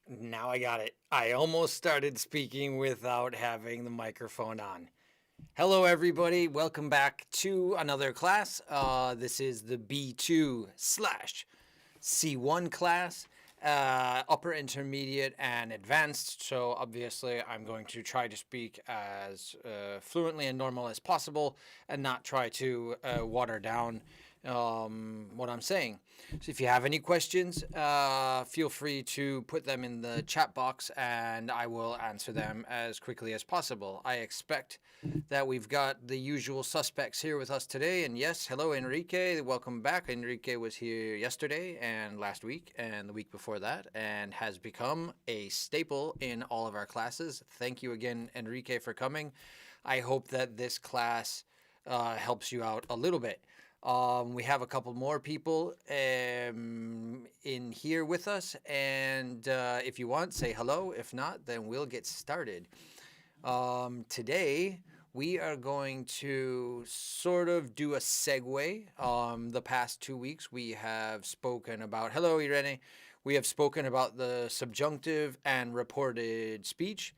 Now I got it. I almost started speaking without having the microphone on. Hello, everybody. Welcome back to another class. This is the B2 slash C1 class, upper intermediate and advanced. So obviously I'm going to try to speak as fluently and normal as possible and not try to water down what I'm saying. So if you have any questions, feel free to put them in the chat box and I will answer them as quickly as possible. I expect that we've got the usual suspects here with us today. And yes, hello, Enrique. Welcome back. Enrique was here yesterday and last week and the week before that and has become a staple in all of our classes. Thank you again, Enrique, for coming. I hope that this class helps you out a little bit. We have a couple more people in here with us, and if you want, say hello. If not, then we'll get started. Today, we are going to sort of do a segue. The past 2 weeks, we have spoken about, hello, Irene. We have spoken about the subjunctive and reported speech.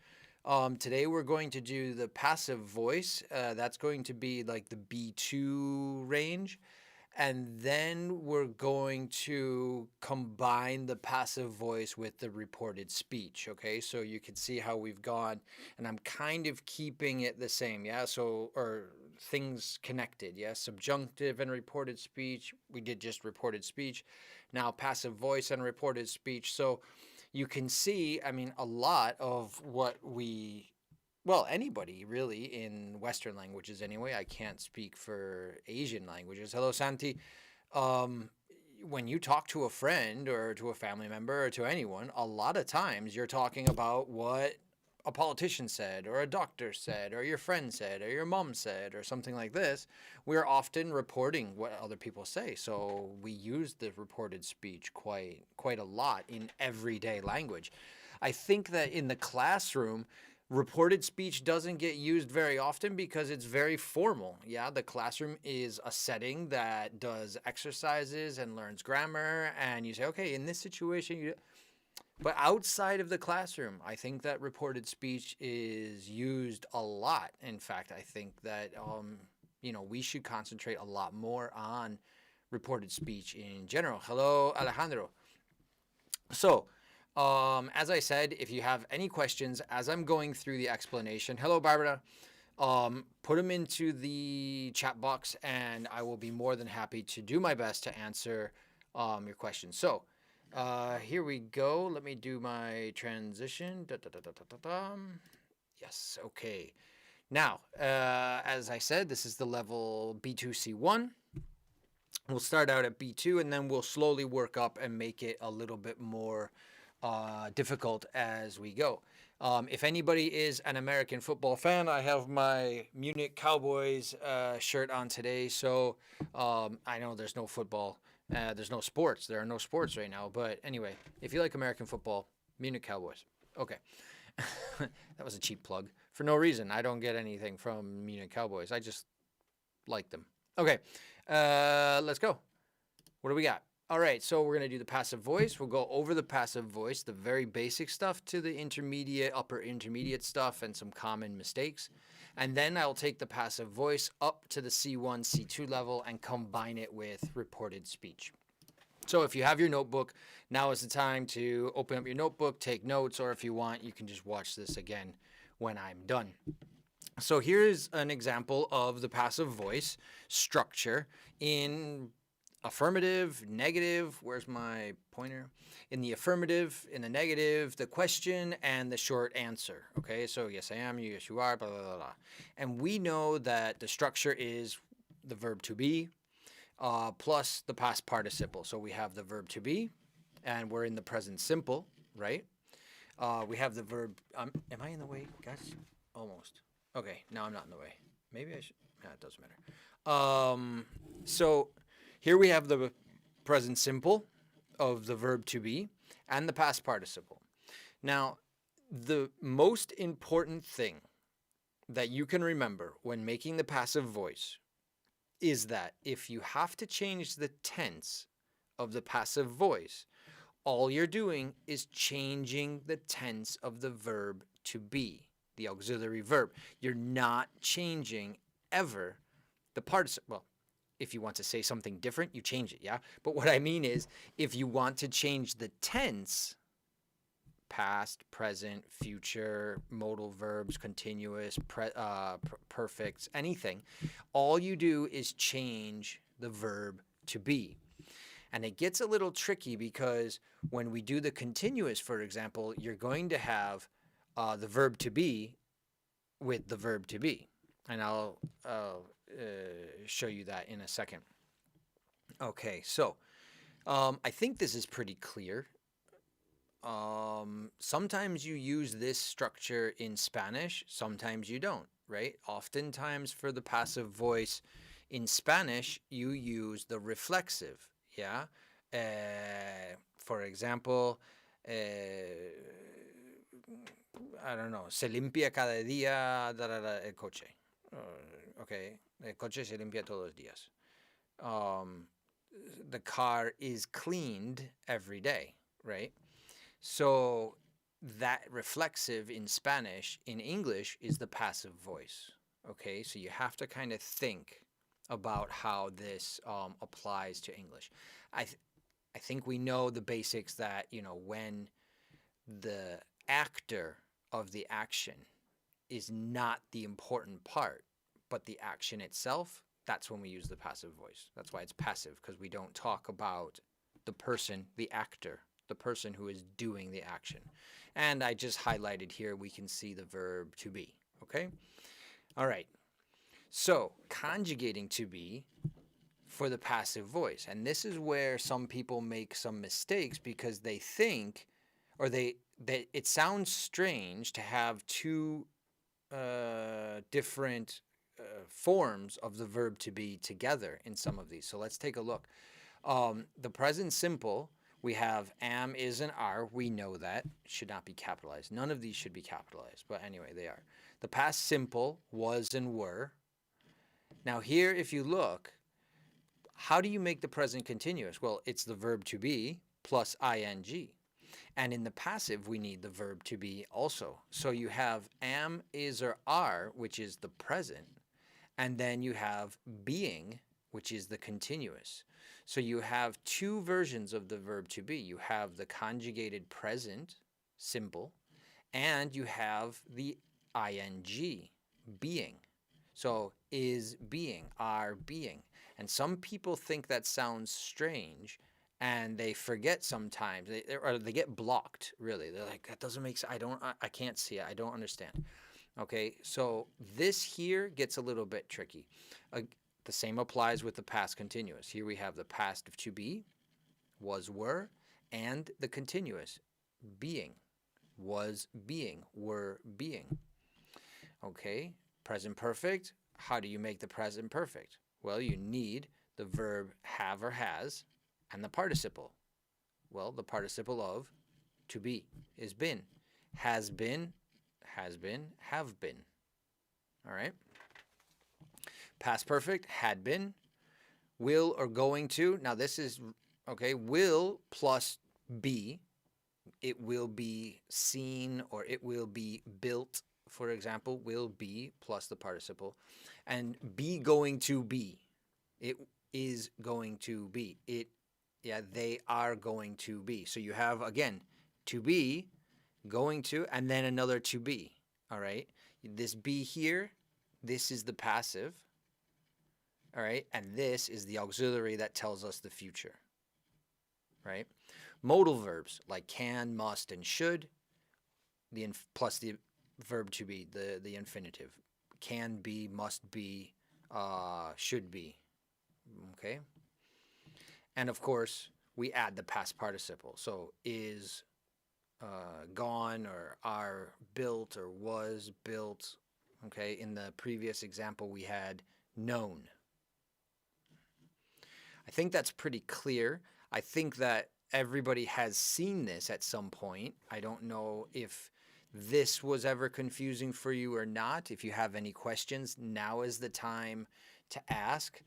Today we're going to do the passive voice. That's going to be like the B2 range. And then we're going to combine the passive voice with the reported speech. Okay, so you can see how we've gone, and I'm kind of keeping it the same. Yeah, so, or things connected. Yeah, subjunctive and reported speech. We did just reported speech. Now passive voice and reported speech. So you can see, I mean, a lot of what anybody really in Western languages anyway. I can't speak for Asian languages. Hello, Santi. When you talk to a friend or to a family member or to anyone, a lot of times you're talking about what a politician said or a doctor said or your friend said or your mom said or something like this. We're often reporting what other people say. So we use the reported speech quite a lot in everyday language. I think that in the classroom, reported speech doesn't get used very often because it's very formal. Yeah, the classroom is a setting that does exercises and learns grammar, and you say, okay, in this situation, but outside of the classroom, I think that reported speech is used a lot. In fact, I think that we should concentrate a lot more on reported speech in general. Hello, Alejandro. So, as I said, if you have any questions as I'm going through the explanation, hello, Barbara, put them into the chat box and I will be more than happy to do my best to answer your questions. So, here we go. Let me do my transition. Yes, okay. Now, as I said, this is the level B2C1. We'll start out at B2 and then we'll slowly work up and make it a little bit more difficult as we go. If anybody is an American football fan, I have my Munich Cowboys shirt on today. So I know there's no football, there's no sports. There are no sports right now. But anyway, if you like American football, Munich Cowboys. Okay. That was a cheap plug for no reason. I don't get anything from Munich Cowboys. I just like them. Okay, let's go. What do we got? All right, so we're going to do the passive voice. We'll go over the passive voice, the very basic stuff to the intermediate, upper intermediate stuff, and some common mistakes. And then I'll take the passive voice up to the C1, C2 level and combine it with reported speech. So if you have your notebook, now is the time to open up your notebook, take notes, or if you want, you can just watch this again when I'm done. So here's an example of the passive voice structure in affirmative, negative, where's my pointer? In the affirmative, in the negative, the question, and the short answer. Okay, so yes, I am, yes, you are, blah, blah, blah, blah. And we know that the structure is the verb to be plus the past participle. So we have the verb to be, and we're in the present simple, right? We have the verb, am I in the way, guys? Almost. Okay, now I'm not in the way. Maybe I should, no, it doesn't matter. So here we have the present simple of the verb to be and the past participle. Now, the most important thing that you can remember when making the passive voice is that if you have to change the tense of the passive voice, all you're doing is changing the tense of the verb to be, the auxiliary verb. You're not changing ever the participle. Well, if you want to say something different, you change it, yeah? But what I mean is, if you want to change the tense, past, present, future, modal verbs, continuous, perfects, anything, all you do is change the verb to be. And it gets a little tricky because when we do the continuous, for example, you're going to have the verb to be with the verb to be. And I'll show you that in a second. Okay, so I think this is pretty clear. Sometimes you use this structure in Spanish, sometimes you don't, right? Oftentimes for the passive voice in Spanish, you use the reflexive, yeah? For example, I don't know, se limpia cada día el coche. Okay, el coche se limpia todos los días. The car is cleaned every day, right? So that reflexive in Spanish, in English, is the passive voice. Okay, so you have to kind of think about how this applies to English. I think we know the basics that, you know, when the actor of the action is not the important part, but the action itself, that's when we use the passive voice. That's why it's passive, because we don't talk about the person, the actor, the person who is doing the action. And I just highlighted here, we can see the verb to be, okay? All right, so conjugating to be for the passive voice. And this is where some people make some mistakes because they think, or it sounds strange to have two different forms of the verb to be together in some of these. So let's take a look. The present simple, we have am, is, and are. We know that. Should not be capitalized. None of these should be capitalized, but anyway, they are. The past simple, was and were. Now here, if you look, how do you make the present continuous? Well, it's the verb to be plus ing. And in the passive, we need the verb to be also. So you have am, is, or are, which is the present. And then you have being, which is the continuous. So you have two versions of the verb to be. You have the conjugated present, simple, and you have the ing, being. So is being, are being. And some people think that sounds strange, and they forget sometimes, or they get blocked, really. They're like, that doesn't make sense. I can't see it. I don't understand. Okay, so this here gets a little bit tricky. The same applies with the past continuous. Here we have the past of to be, was, were, and the continuous, being, was, being, were, being. Okay, present perfect. How do you make the present perfect? Well, you need the verb have or has and the participle. Well, the participle of to be is been. Has been, have been. All right. Past perfect, had been. Will or going to. Now this is, okay, will plus be. It will be seen or it will be built, for example, will be plus the participle. And be going to be. It is going to be. They are going to be. So you have, again, to be, going to, and then another to be. All right. This be here, this is the passive. All right. And this is the auxiliary that tells us the future. Right. Modal verbs like can, must, and should, plus the verb to be, the infinitive. Can be, must be, should be. Okay. And of course, we add the past participle. So is gone, or are built, or was built. Okay. In the previous example, we had known. I think that's pretty clear. I think that everybody has seen this at some point. I don't know if this was ever confusing for you or not. If you have any questions, now is the time to ask.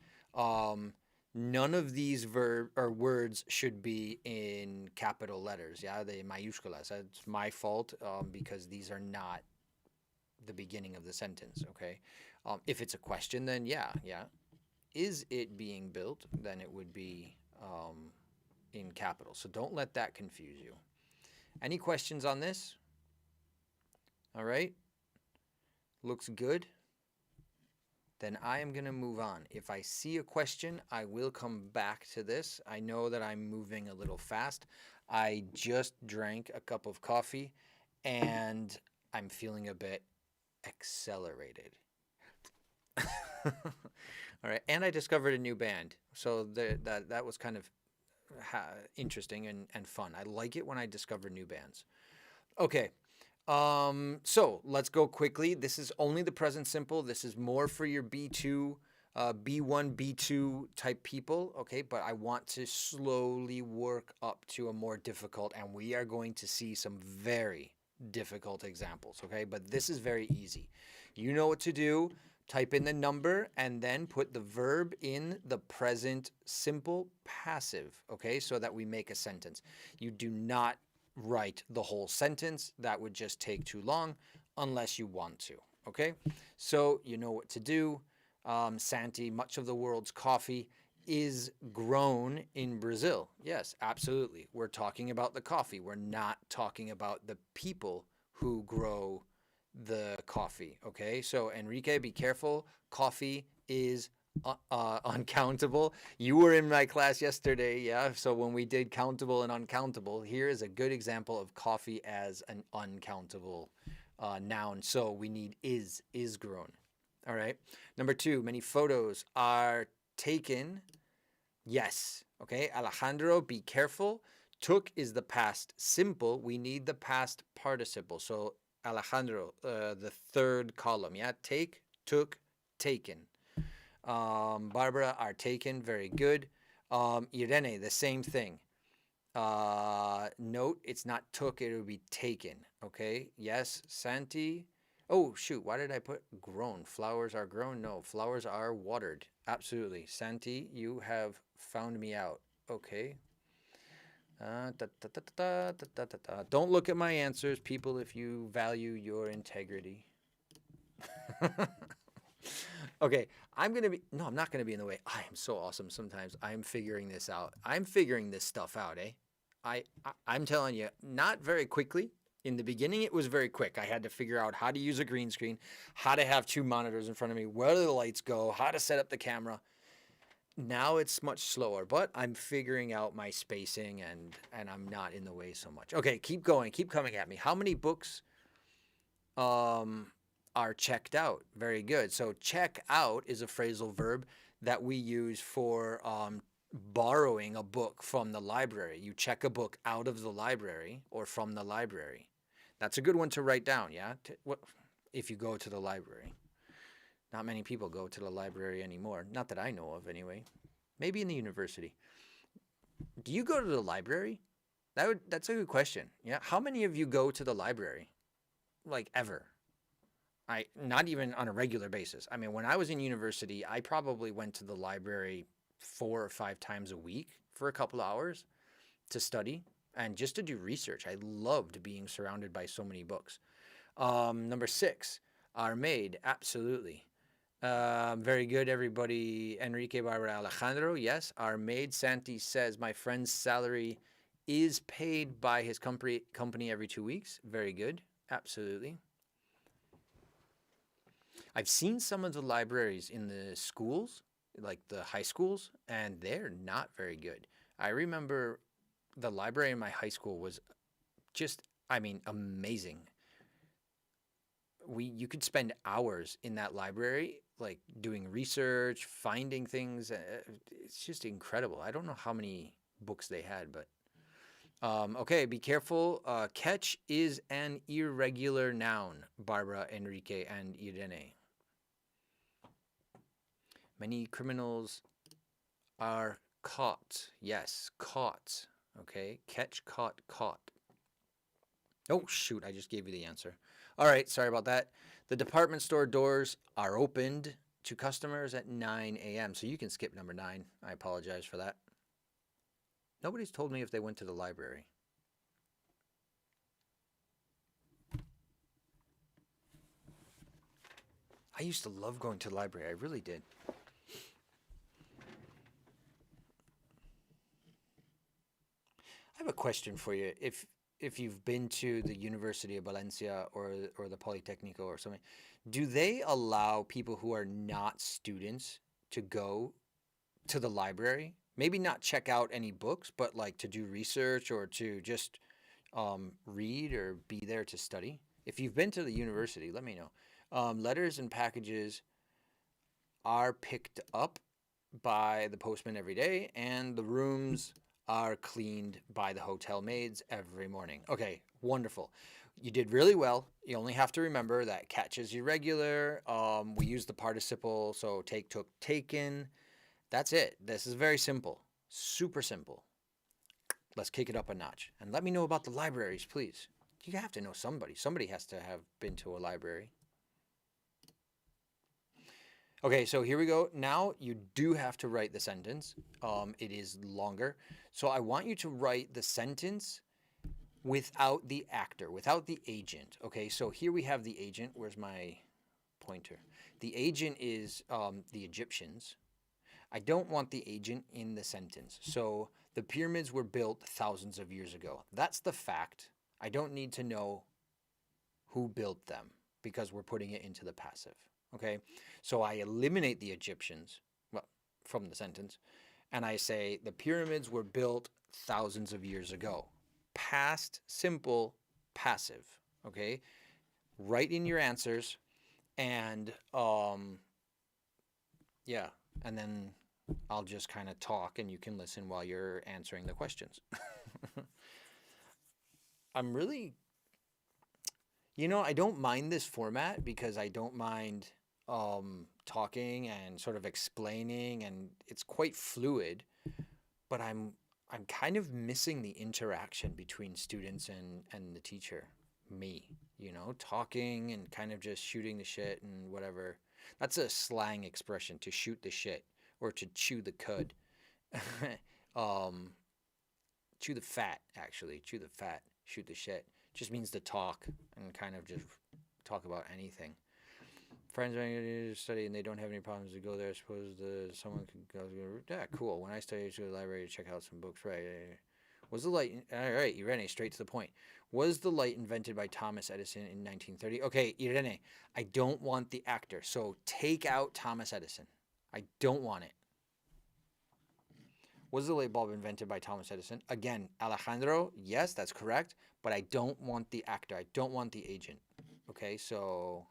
none of these verb or words should be in capital letters. Yeah, they mayúsculas. That's my fault because these are not the beginning of the sentence. Okay, if it's a question, then yeah. Is it being built? Then it would be in capital. So don't let that confuse you. Any questions on this? All right. Looks good. Then I am going to move on. If I see a question, I will come back to this. I know that I'm moving a little fast. I just drank a cup of coffee and I'm feeling a bit accelerated. All right. And I discovered a new band. So that was kind of interesting and fun. I like it when I discover new bands. Okay. So let's go quickly. This is only the present simple. This is more for your B2, B1, B2 type people. Okay. But I want to slowly work up to a more difficult, and we are going to see some very difficult examples. Okay. But this is very easy. You know what to do. Type in the number and then put the verb in the present simple passive, okay, so that we make a sentence. You do not write the whole sentence. That would just take too long unless you want to, okay? So you know what to do. Santi, much of the world's coffee is grown in Brazil. Yes, absolutely. We're talking about the coffee. We're not talking about the people who grow the coffee. Okay, so Enrique, be careful. Coffee is uncountable. You were in my class yesterday, yeah? So when we did countable and uncountable, here is a good example of coffee as an uncountable noun. So we need is grown. All right. Number 2, many photos are taken. Yes. Okay, Alejandro, be careful. Took is the past simple. We need the past participle. So Alejandro, the third column, yeah? Take, took, taken. Barbara, are taken, very good. Irene, the same thing. Note, it's not took, it would be taken, okay? Yes, Santi. Oh, shoot, why did I put grown? Flowers are grown? No, flowers are watered. Absolutely. Santi, you have found me out. Okay. Don't look at my answers, people, if you value your integrity. Okay, I'm not going to be in the way. I am so awesome sometimes. I'm figuring this out. I'm figuring this stuff out, eh? I'm telling you, not very quickly. In the beginning, it was very quick. I had to figure out how to use a green screen, how to have 2 monitors in front of me, where the lights go, how to set up the camera. Now it's much slower, but I'm figuring out my spacing and I'm not in the way so much. Okay, keep going. Keep coming at me. How many books are checked out? Very good. So check out is a phrasal verb that we use for borrowing a book from the library. You check a book out of the library or from the library. That's a good one to write down, yeah? If you go to the library. Not many people go to the library anymore. Not that I know of, anyway. Maybe in the university. Do you go to the library? That's a good question. Yeah. How many of you go to the library? Like ever? Not even on a regular basis. I mean, when I was in university, I probably went to the library 4 or 5 times a week for a couple hours to study and just to do research. I loved being surrounded by so many books. Number 6, are made. Absolutely. Very good, everybody. Enrique, Barbara, Alejandro. Yes, are made. Santi says, my friend's salary is paid by his company every 2 weeks. Very good. Absolutely. I've seen some of the libraries in the schools, like the high schools, and they're not very good. I remember the library in my high school was just, amazing. You could spend hours in that library, like doing research, finding things. It's just incredible. I don't know how many books they had, but okay, be careful. Catch is an irregular noun, Barbara, Enrique, and Irene. Many criminals are caught. Yes, caught. Okay, catch, caught, caught. Oh, shoot, I just gave you the answer. All right, sorry about that. The department store doors are opened. to customers at 9 a.m. So you can skip number 9. I apologize for that. Nobody's told me if they went to the library. I used to love going to the library. I really did. I have a question for you. If you've been to the University of Valencia or the Politecnico or something, do they allow people who are not students to go to the library? Maybe not check out any books, but like to do research or to just read or be there to study. If you've been to the university, let me know. Letters and packages are picked up by the postman every day, and the rooms are cleaned by the hotel maids every morning. Okay, wonderful. You did really well. You only have to remember that catch is irregular. We use the participle, so take, took, taken. That's it. This is very simple. Super simple. Let's kick it up a notch. And let me know about the libraries, please. You have to know somebody. Somebody has to have been to a library. Okay, so here we go. Now you do have to write the sentence. It is longer. So I want you to write the sentence without the actor, without the agent. Okay, so here we have the agent. Where's my pointer? The agent is the Egyptians. I don't want the agent in the sentence. So the pyramids were built thousands of years ago. That's the fact. I don't need to know who built them because we're putting it into the passive. Okay, so I eliminate the Egyptians from the sentence, and I say the pyramids were built thousands of years ago. Past simple passive. Okay, write in your answers, and yeah, and then I'll just kind of talk, and you can listen while you're answering the questions. I'm really, I don't mind this format because I don't mind talking and sort of explaining, and it's quite fluid, but I'm kind of missing the interaction between students and the teacher, me, talking and kind of just shooting the shit and whatever. That's a slang expression, to shoot the shit or to chew the cud. Chew the fat, actually. Chew the fat, shoot the shit. Just means to talk and kind of just talk about anything. Friends are going to study and they don't have any problems to go there. I suppose someone could go. Yeah, cool. When I studied to the library to check out some books, right? Was the light? All right, Irene, straight to the point. Was the light invented by Thomas Edison in 1930? Okay, Irene, I don't want the actor, so take out Thomas Edison. I don't want it. Was the light bulb invented by Thomas Edison? Again, Alejandro, yes, that's correct, but I don't want the actor. I don't want the agent. Okay, so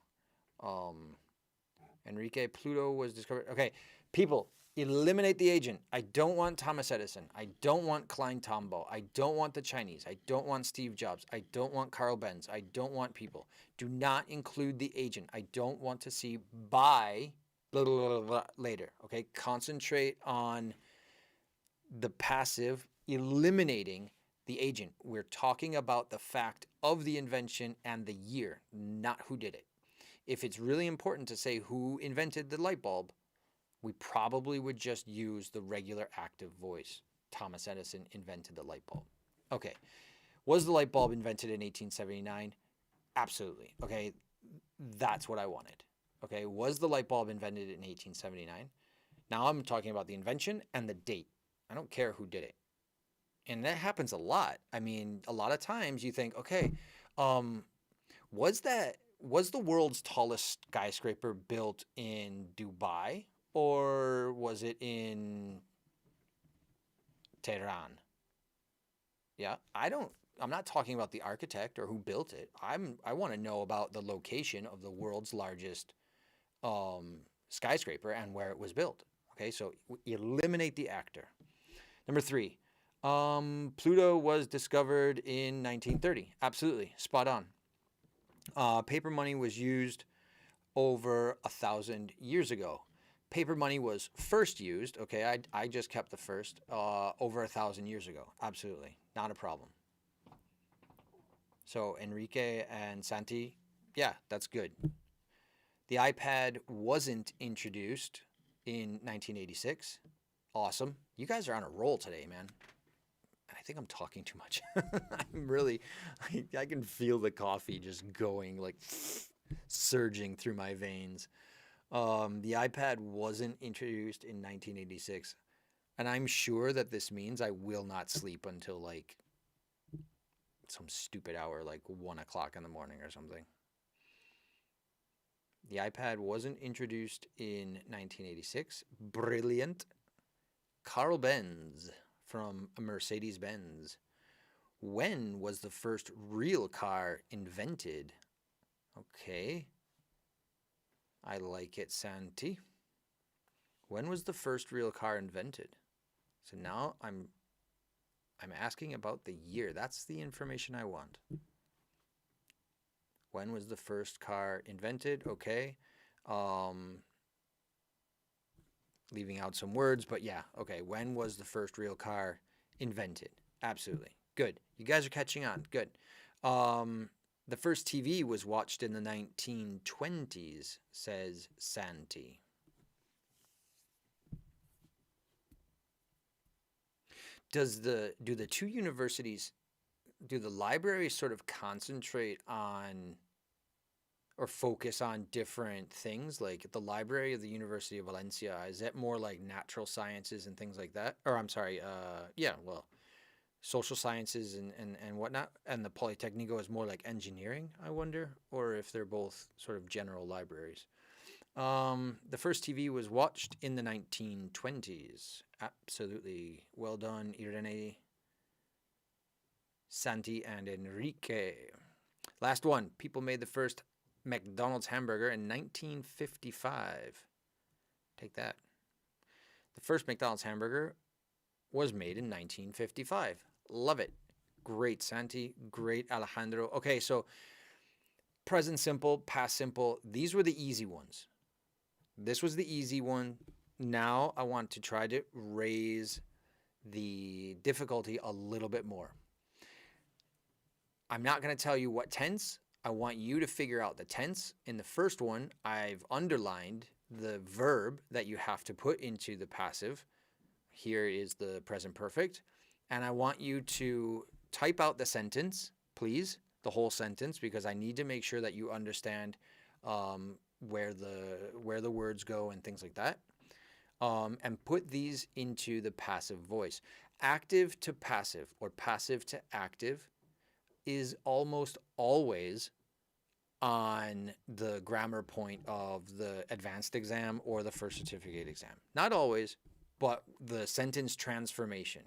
Enrique, Pluto was discovered. Okay, people, eliminate the agent. I don't want Thomas Edison. I don't want Klein Tombaugh. I don't want the Chinese. I don't want Steve Jobs. I don't want Carl Benz. I don't want people. Do not include the agent. I don't want to see by blah, blah, blah, blah, later. Okay, concentrate on the passive, eliminating the agent. We're talking about the fact of the invention and the year, not who did it. If it's really important to say who invented the light bulb, we probably would just use the regular active voice. Thomas Edison invented the light bulb. Okay. Was the light bulb invented in 1879? Absolutely. Okay. That's what I wanted. Okay. Was the light bulb invented in 1879? Now I'm talking about the invention and the date. I don't care who did it. And that happens a lot. I mean, a lot of times you think, okay, was the world's tallest skyscraper built in Dubai or was it in Tehran? Yeah, I'm not talking about the architect or who built it. I want to know about the location of the world's largest skyscraper and where it was built. Okay, so eliminate the actor. Number 3, Pluto was discovered in 1930. Absolutely, spot on. Paper money was used over 1,000 years ago. Paper money was first used, okay, I just kept the first, over 1,000 years ago. Absolutely, not a problem. So Enrique and Santi, yeah, that's good. The iPad wasn't introduced in 1986. Awesome. You guys are on a roll today, man. I think I'm talking too much. I'm really, I can feel the coffee just going, like surging through my veins. The iPad wasn't introduced in 1986. And I'm sure that this means I will not sleep until like some stupid hour, like 1 o'clock in the morning or something. The iPad wasn't introduced in 1986. Brilliant. Carl Benz from Mercedes-Benz. When was the first real car invented? Okay. I like it, Santi. When was the first real car invented? So now I'm asking about the year. That's the information I want. When was the first car invented? Okay. Leaving out some words, but yeah. Okay. When was the first real car invented? Absolutely. Good. You guys are catching on. Good. The first TV was watched in the 1920s, says Santi. Do the two universities, do the libraries sort of concentrate on or focus on different things? Like the library of the University of Valencia, is that more like natural sciences and things like that? Or I'm sorry, social sciences and whatnot. And the Polytechnico is more like engineering, I wonder, or if they're both sort of general libraries. The first TV was watched in the 1920s. Absolutely. Well done, Irene, Santi, and Enrique. Last one. People made the first McDonald's hamburger in 1955. Take that. The first McDonald's hamburger was made in 1955. Love it. Great, Santi. Great, Alejandro. Okay, so present simple, past simple. These were the easy ones. This was the easy one. Now I want to try to raise the difficulty a little bit more. I'm not going to tell you what tense. I want you to figure out the tense. In the first one, I've underlined the verb that you have to put into the passive. Here is the present perfect. And I want you to type out the sentence, please, the whole sentence, because I need to make sure that you understand where the words go and things like that. And put these into the passive voice. Active to passive or passive to active is almost always on the grammar point of the advanced exam or the first certificate exam. Not always, but the sentence transformation,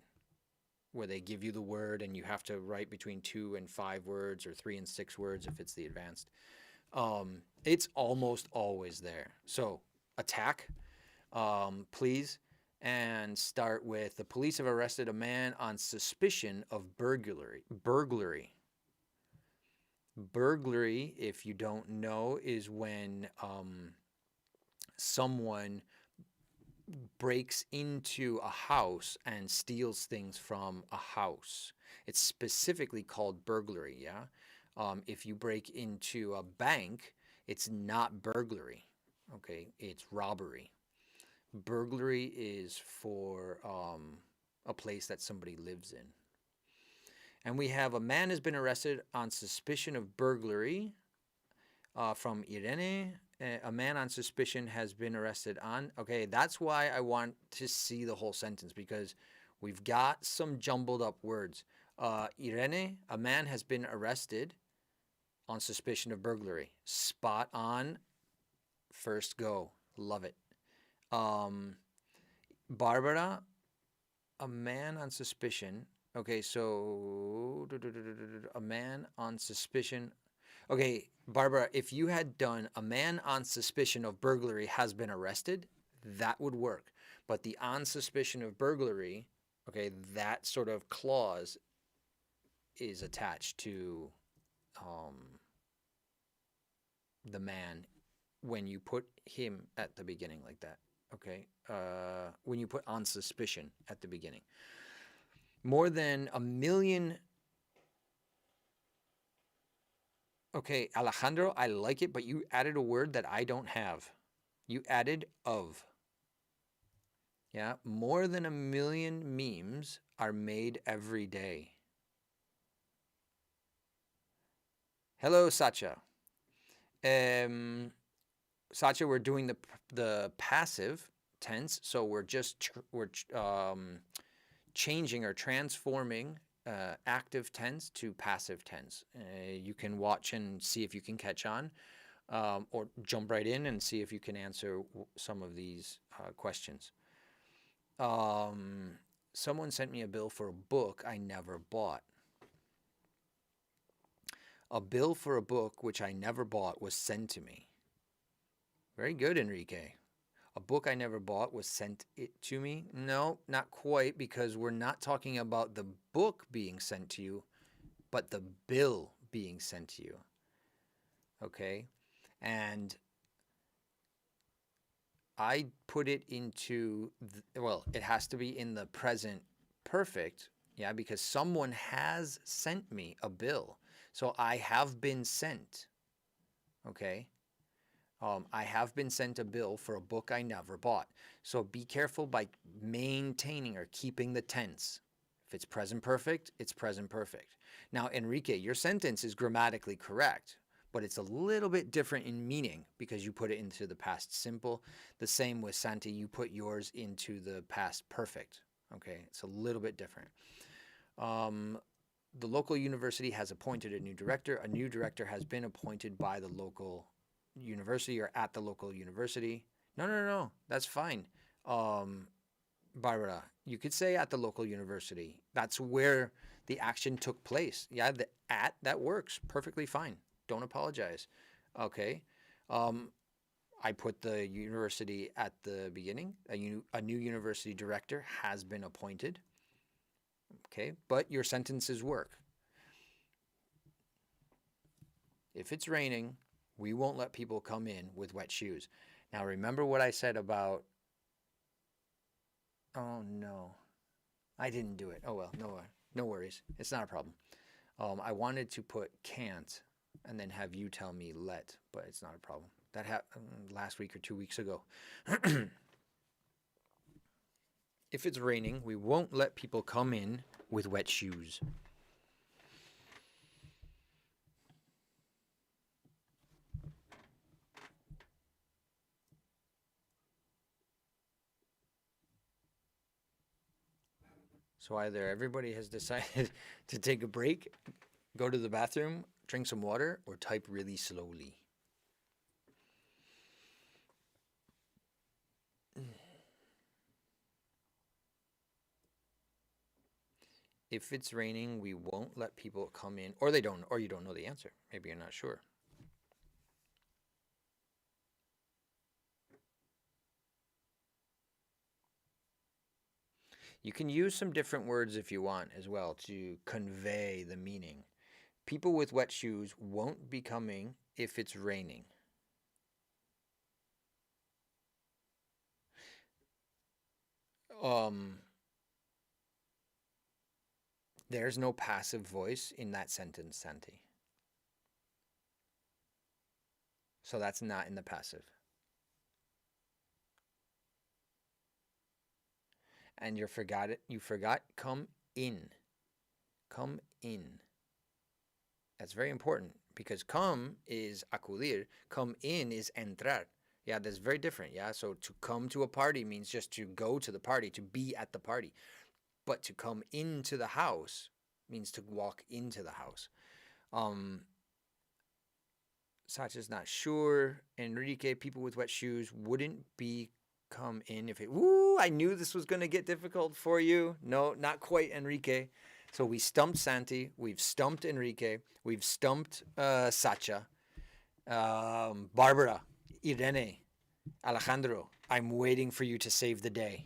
where they give you the word and you have to write between 2 and 5 words or 3 and 6 words if it's the advanced. It's almost always there. So attack, please, and start with: the police have arrested a man on suspicion of burglary. Burglary, if you don't know, is when someone breaks into a house and steals things from a house. It's specifically called burglary, yeah? If you break into a bank, it's not burglary, okay? It's robbery. Burglary is for a place that somebody lives in. And we have: a man has been arrested on suspicion of burglary from Irene. A man on suspicion has been arrested on. Okay, that's why I want to see the whole sentence, because we've got some jumbled up words. Irene, a man has been arrested on suspicion of burglary. Spot on. First go. Love it. Barbara, a man on suspicion. Okay, so a man on suspicion. Okay, Barbara, if you had done a man on suspicion of burglary has been arrested, that would work. But the on suspicion of burglary, okay, that sort of clause is attached to the man when you put him at the beginning like that, okay? When you put on suspicion at the beginning. More than 1 million Okay, Alejandro, I like it, but you added a word that I don't have. You added of. Yeah, more than 1 million memes are made every day. Hello, Sacha. Sacha, we're doing the passive tense, so we're just changing or transforming active tense to passive tense. You can watch and see if you can catch on, or jump right in and see if you can answer some of these questions. Someone sent me a bill for a book I never bought. A bill for a book which I never bought was sent to me. Very good, Enrique. A book I never bought was sent it to me. No, not quite, because we're not talking about the book being sent to you, but the bill being sent to you. Okay? And I put it into, well, it has to be in the present perfect, yeah, because someone has sent me a bill. So I have been sent, okay? I have been sent a bill for a book I never bought. So be careful by maintaining or keeping the tense. If it's present perfect, it's present perfect. Now, Enrique, your sentence is grammatically correct, but it's a little bit different in meaning because you put it into the past simple. The same with Santi, you put yours into the past perfect. Okay, it's a little bit different. The local university has appointed a new director. A new director has been appointed by the local university or at the local university. No. That's fine. Barbara, you could say at the local university. That's where the action took place. Yeah, the at, that works perfectly fine. Don't apologize. Okay. I put the university at the beginning. A new university director has been appointed. Okay, but your sentences work. If it's raining, we won't let people come in with wet shoes. Now, remember what I said about, oh no, I didn't do it. Oh well, no worries. It's not a problem. I wanted to put can't and then have you tell me let, but it's not a problem. That happened last week or 2 weeks ago. If it's raining, we won't let people come in with wet shoes. So either everybody has decided to take a break, go to the bathroom, drink some water, or type really slowly. If it's raining, we won't let people come in, or you don't know the answer. Maybe you're not sure. You can use some different words if you want as well to convey the meaning. People with wet shoes won't be coming if it's raining. There's no passive voice in that sentence, Santi. So that's not in the passive. And you forgot it. You forgot come in. Come in. That's very important because come is acudir. Come in is entrar. Yeah, that's very different. Yeah, so to come to a party means just to go to the party, to be at the party. But to come into the house means to walk into the house. Sacha's not sure. Enrique, people with wet shoes wouldn't be come in if it. Woo! I knew this was going to get difficult for you. No, not quite, Enrique. So we stumped Santi. We've stumped Enrique. We've stumped Sacha. Barbara, Irene, Alejandro. I'm waiting for you to save the day.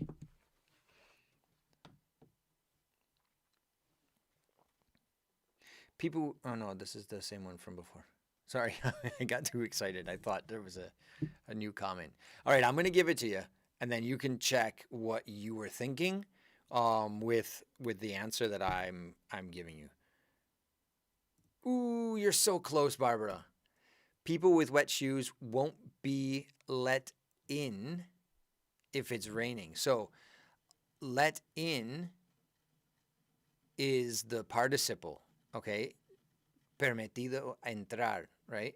People. Oh no, this is the same one from before. Sorry, I got too excited. I thought there was a new comment. All right, I'm going to give it to you, and then you can check what you were thinking with the answer that I'm giving you. Ooh, you're so close, Barbara. People with wet shoes won't be let in if it's raining. So, let in is the participle, okay? Permitido entrar, right?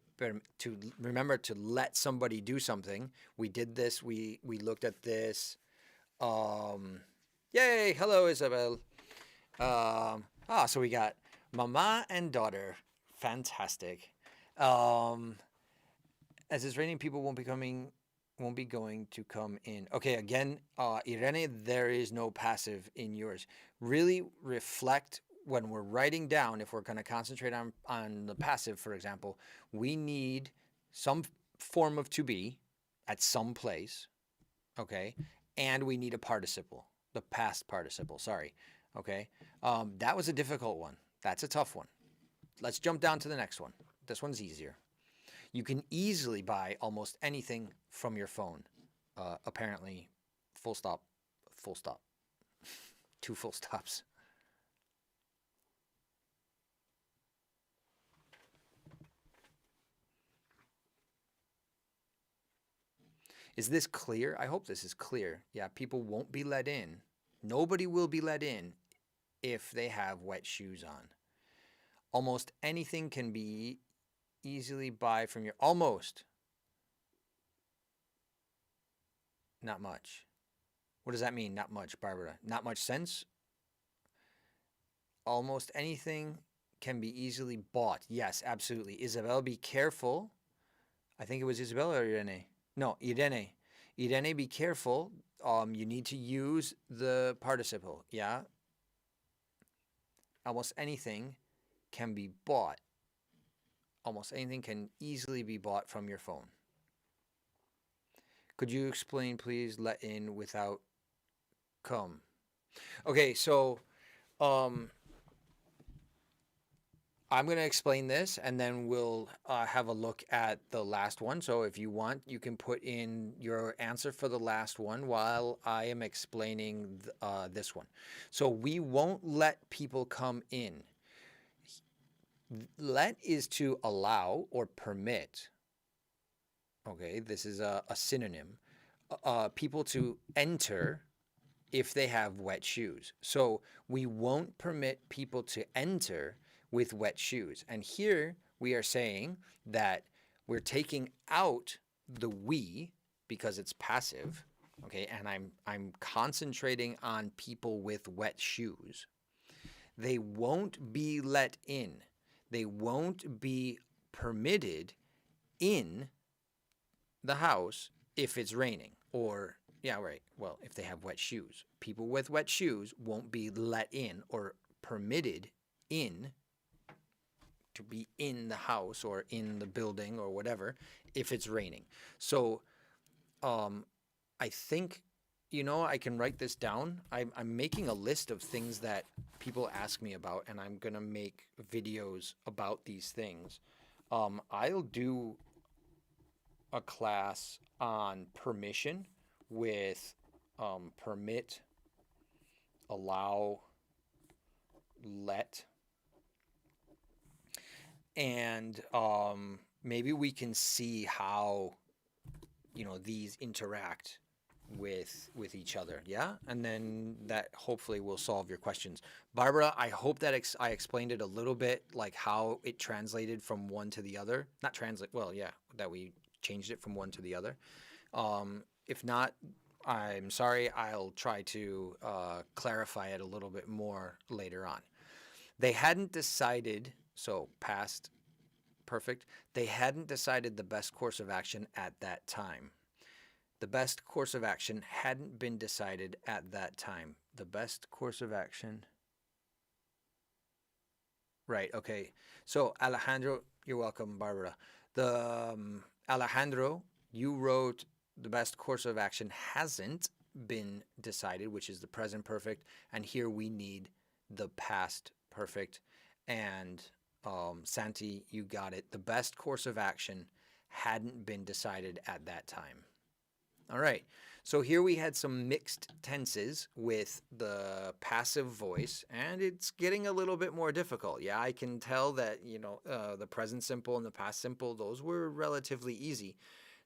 To remember to let somebody do something. We did this. We looked at this. Um, Yay! Hello, Isabel. So we got mama and daughter. Fantastic. Um, as it's raining, people won't be going to come in. Okay, again, Irene, there is no passive in yours. Really reflect when we're writing down. If we're going to concentrate on the passive, for example, we need some form of to be at some place. Okay, and we need a participle, the past participle. Sorry. Okay, that was a difficult one. That's a tough one. Let's jump down to the next one. This one's easier. You can easily buy almost anything from your phone. Apparently, full stop, full stop, two full stops. Is this clear? I hope this is clear. Yeah, people won't be let in. Nobody will be let in if they have wet shoes on. Almost anything can be easily buy from your almost. Not much. What does that mean? Not much, Barbara. Not much sense? Almost anything can be easily bought. Yes, absolutely. Isabel, be careful. I think it was Isabel or Irene. No, Irene. Irene, be careful. You need to use the participle. Yeah. Almost anything can be bought. Almost anything can easily be bought from your phone. Could you explain, please? Let in without come. Okay, so um, I'm going to explain this and then we'll have a look at the last one. So if you want, you can put in your answer for the last one while I am explaining this one. So we won't let people come in. Let is to allow or permit. Okay, this is a synonym. People to enter if they have wet shoes. So we won't permit people to enter with wet shoes. And here we are saying that we're taking out the we because it's passive, okay? And I'm concentrating on people with wet shoes. They won't be let in. They won't be permitted in the house if it's raining or yeah, right. Well, if they have wet shoes, people with wet shoes won't be let in or permitted in to be in the house or in the building or whatever if it's raining. So I think, I can write this down. I'm making a list of things that people ask me about, and I'm going to make videos about these things. I'll do a class on permission with permit, allow, let, and maybe we can see how these interact with each other. Yeah, and then that hopefully will solve your questions. Barbara, I hope that I explained it a little bit, like how it translated from one to the other. Not translate, well, yeah, that we changed it from one to the other. If not, I'm sorry. I'll try to clarify it a little bit more later on. They hadn't decided, so past perfect, they hadn't decided the best course of action at that time. The best course of action hadn't been decided at that time. The best course of action. Right, okay. So Alejandro, you're welcome, Barbara. The Alejandro, you wrote the best course of action hasn't been decided, which is the present perfect, and here we need the past perfect. And Santi, you got it. The best course of action hadn't been decided at that time. All right. So here we had some mixed tenses with the passive voice, and it's getting a little bit more difficult. Yeah, I can tell that, the present simple and the past simple, those were relatively easy.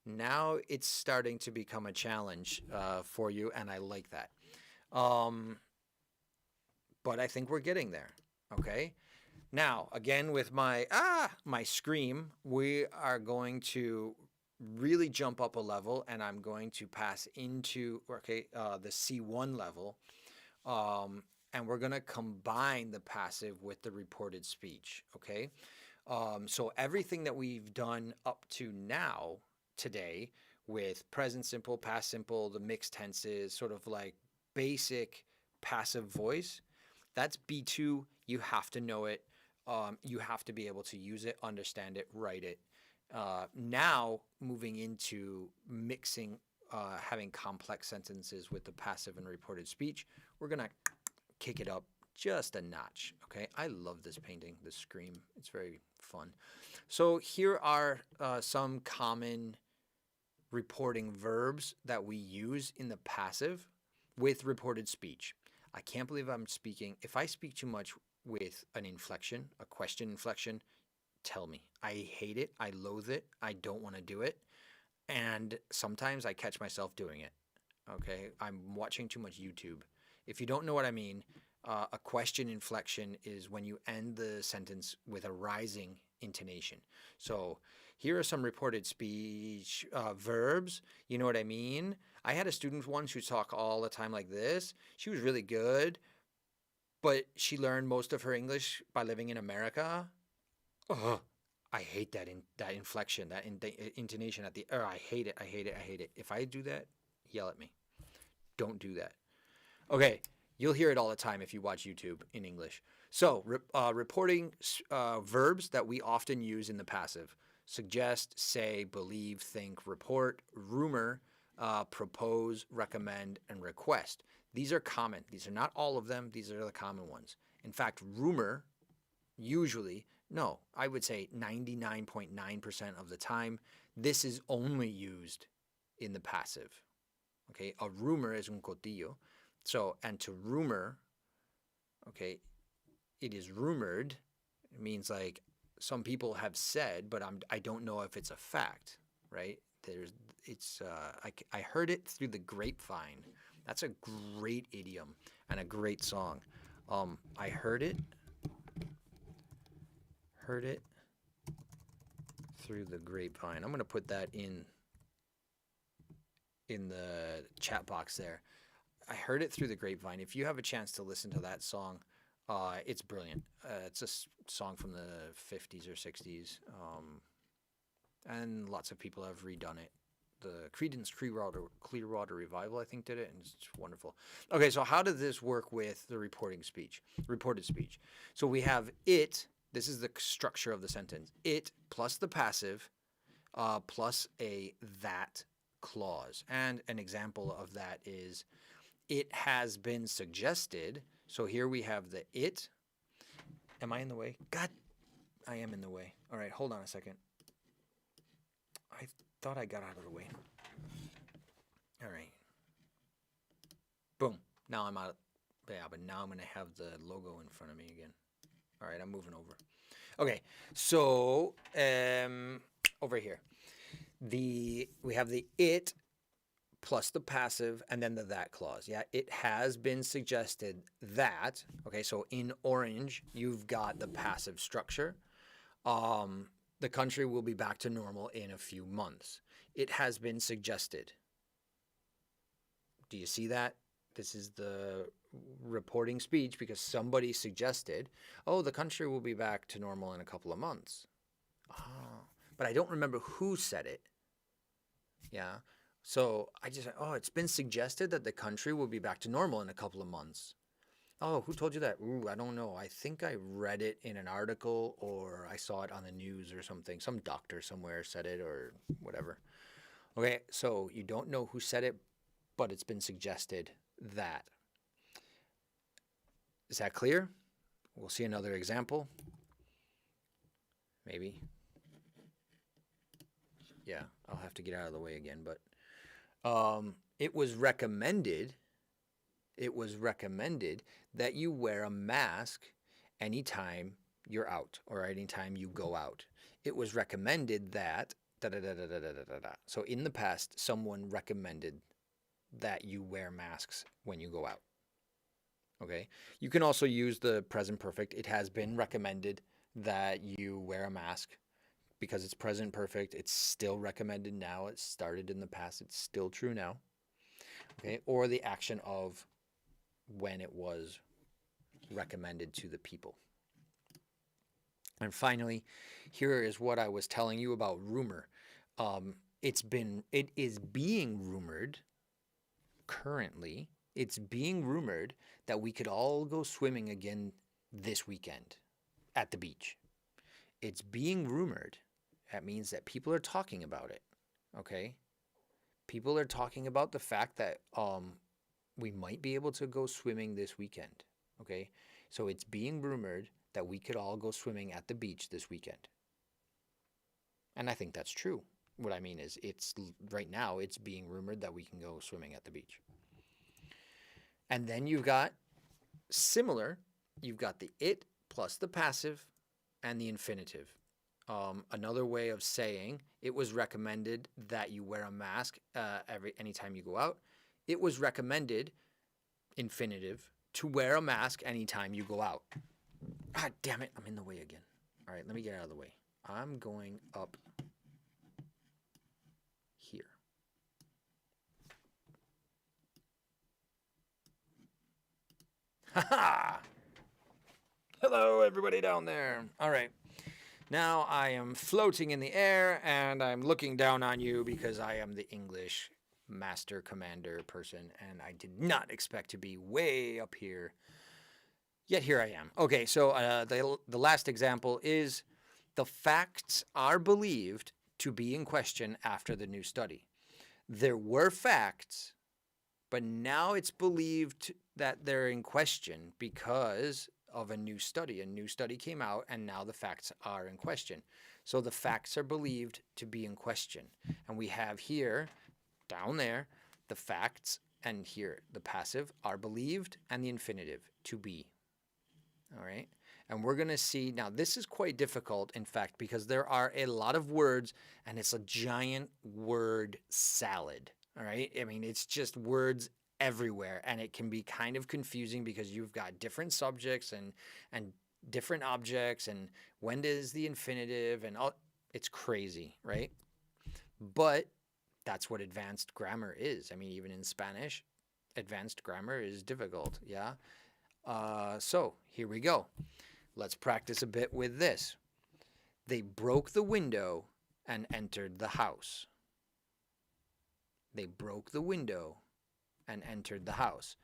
Now it's starting to become a challenge for you, and I like that. But I think we're getting there. Okay. Now, again, with my scream, we are going to really jump up a level, and I'm going to pass into the C1 level, and we're going to combine the passive with the reported speech. Okay. So everything that we've done up to now today with present simple, past simple, the mixed tenses, sort of like basic passive voice, that's B2. You have to know it. You have to be able to use it, understand it, write it. Now, moving into mixing, having complex sentences with the passive and reported speech, we're going to kick it up just a notch. Okay, I love this painting, this scream. It's very fun. So here are some common reporting verbs that we use in the passive with reported speech. I can't believe I'm speaking. If I speak too much with an inflection, a question inflection, tell me. I hate it. I loathe it. I don't want to do it. And sometimes I catch myself doing it. Okay, I'm watching too much YouTube. If you don't know what I mean, a question inflection is when you end the sentence with a rising intonation. So here are some reported speech verbs. You know what I mean? I had a student once who talked all the time like this. She was really good, but she learned most of her English by living in America. Ugh, I hate that inflection, that intonation at the. I hate it. I hate it. I hate it. If I do that, yell at me. Don't do that. Okay, you'll hear it all the time if you watch YouTube in English. So, reporting verbs that we often use in the passive: suggest, say, believe, think, report, rumor, propose, recommend, and request. These are common. These are not all of them. These are the common ones. In fact, rumor, usually, no, I would say 99.9% of the time, this is only used in the passive. Okay, a rumor is un cotillo. So, and to rumor, okay, it is rumored. It means like some people have said, but I don't know if it's a fact, right? I heard it through the grapevine. That's a great idiom and a great song. I heard it through the grapevine. I'm going to put that in the chat box there. I heard it through the grapevine. If you have a chance to listen to that song, it's brilliant. It's a song from the 50s or 60s, and lots of people have redone it. The Creedence Clearwater Revival, I think, did it, and it's wonderful. Okay, so how does this work with the reported speech? So we have it. This is the structure of the sentence. It plus the passive plus a that clause. And an example of that is, it has been suggested. So here we have the it. Am I in the way? God, I am in the way. All right, hold on a second. I thought I got out of the way. All right. Boom. Now I'm out. Yeah, but now I'm going to have the logo in front of me again. All right, I'm moving over. Okay, so over here, we have the it plus the passive, and then the that clause. Yeah, it has been suggested that. Okay, so in orange, you've got the passive structure. The country will be back to normal in a few months. It has been suggested. Do you see that? This is the reporting speech because somebody suggested, oh, the country will be back to normal in a couple of months. But I don't remember who said it. Yeah. So I just, it's been suggested that the country will be back to normal in a couple of months. Oh, who told you that? Ooh, I don't know. I think I read it in an article or I saw it on the news or something. Some doctor somewhere said it or whatever. Okay, so you don't know who said it, but it's been suggested that. Is that clear? We'll see another example. Maybe. Yeah, I'll have to get out of the way again, but It was recommended that you wear a mask anytime you're out or anytime you go out. It was recommended that da da da da da da da da. So in the past, someone recommended that you wear masks when you go out. Okay. You can also use the present perfect. It has been recommended that you wear a mask because it's present perfect. It's still recommended now. It started in the past. It's still true now. Okay. Or the action of when it was recommended to the people. And finally, here is what I was telling you about rumor. It is being rumored currently. It's being rumored that we could all go swimming again this weekend at the beach. It's being rumored. That means that people are talking about it. Okay? People are talking about the fact that we might be able to go swimming this weekend. Okay? So it's being rumored that we could all go swimming at the beach this weekend. And I think that's true. What I mean is it's right now it's being rumored that we can go swimming at the beach. And then you've got similar, you've got the it plus the passive and the infinitive. Another way of saying it was recommended that you wear a mask anytime you go out. It was recommended, infinitive, to wear a mask anytime you go out. Ah, damn it, I'm in the way again. All right, let me get out of the way. I'm going up here. Ha-ha! Hello, everybody down there. All right. Now I am floating in the air, and I'm looking down on you because I am the English master commander person, and I did not expect to be way up here. Yet here I am. Okay, so the last example is the facts are believed to be in question after the new study. There were facts, but now it's believed that they're in question because of a new study. A new study came out, and now the facts are in question. So the facts are believed to be in question. And we have here, down there, the facts, and here the passive are believed, and the infinitive, to be. All right. And we're going to see now, this is quite difficult, in fact, because there are a lot of words and it's a giant word salad. All right. I mean, it's just words everywhere, and it can be kind of confusing because you've got different subjects and different objects, and when does the infinitive, and all. It's crazy, right? But that's what advanced grammar is. I mean, even in Spanish, advanced grammar is difficult. Yeah. So here we go. Let's practice a bit with this. They broke the window and entered the house. They broke the window and entered the house.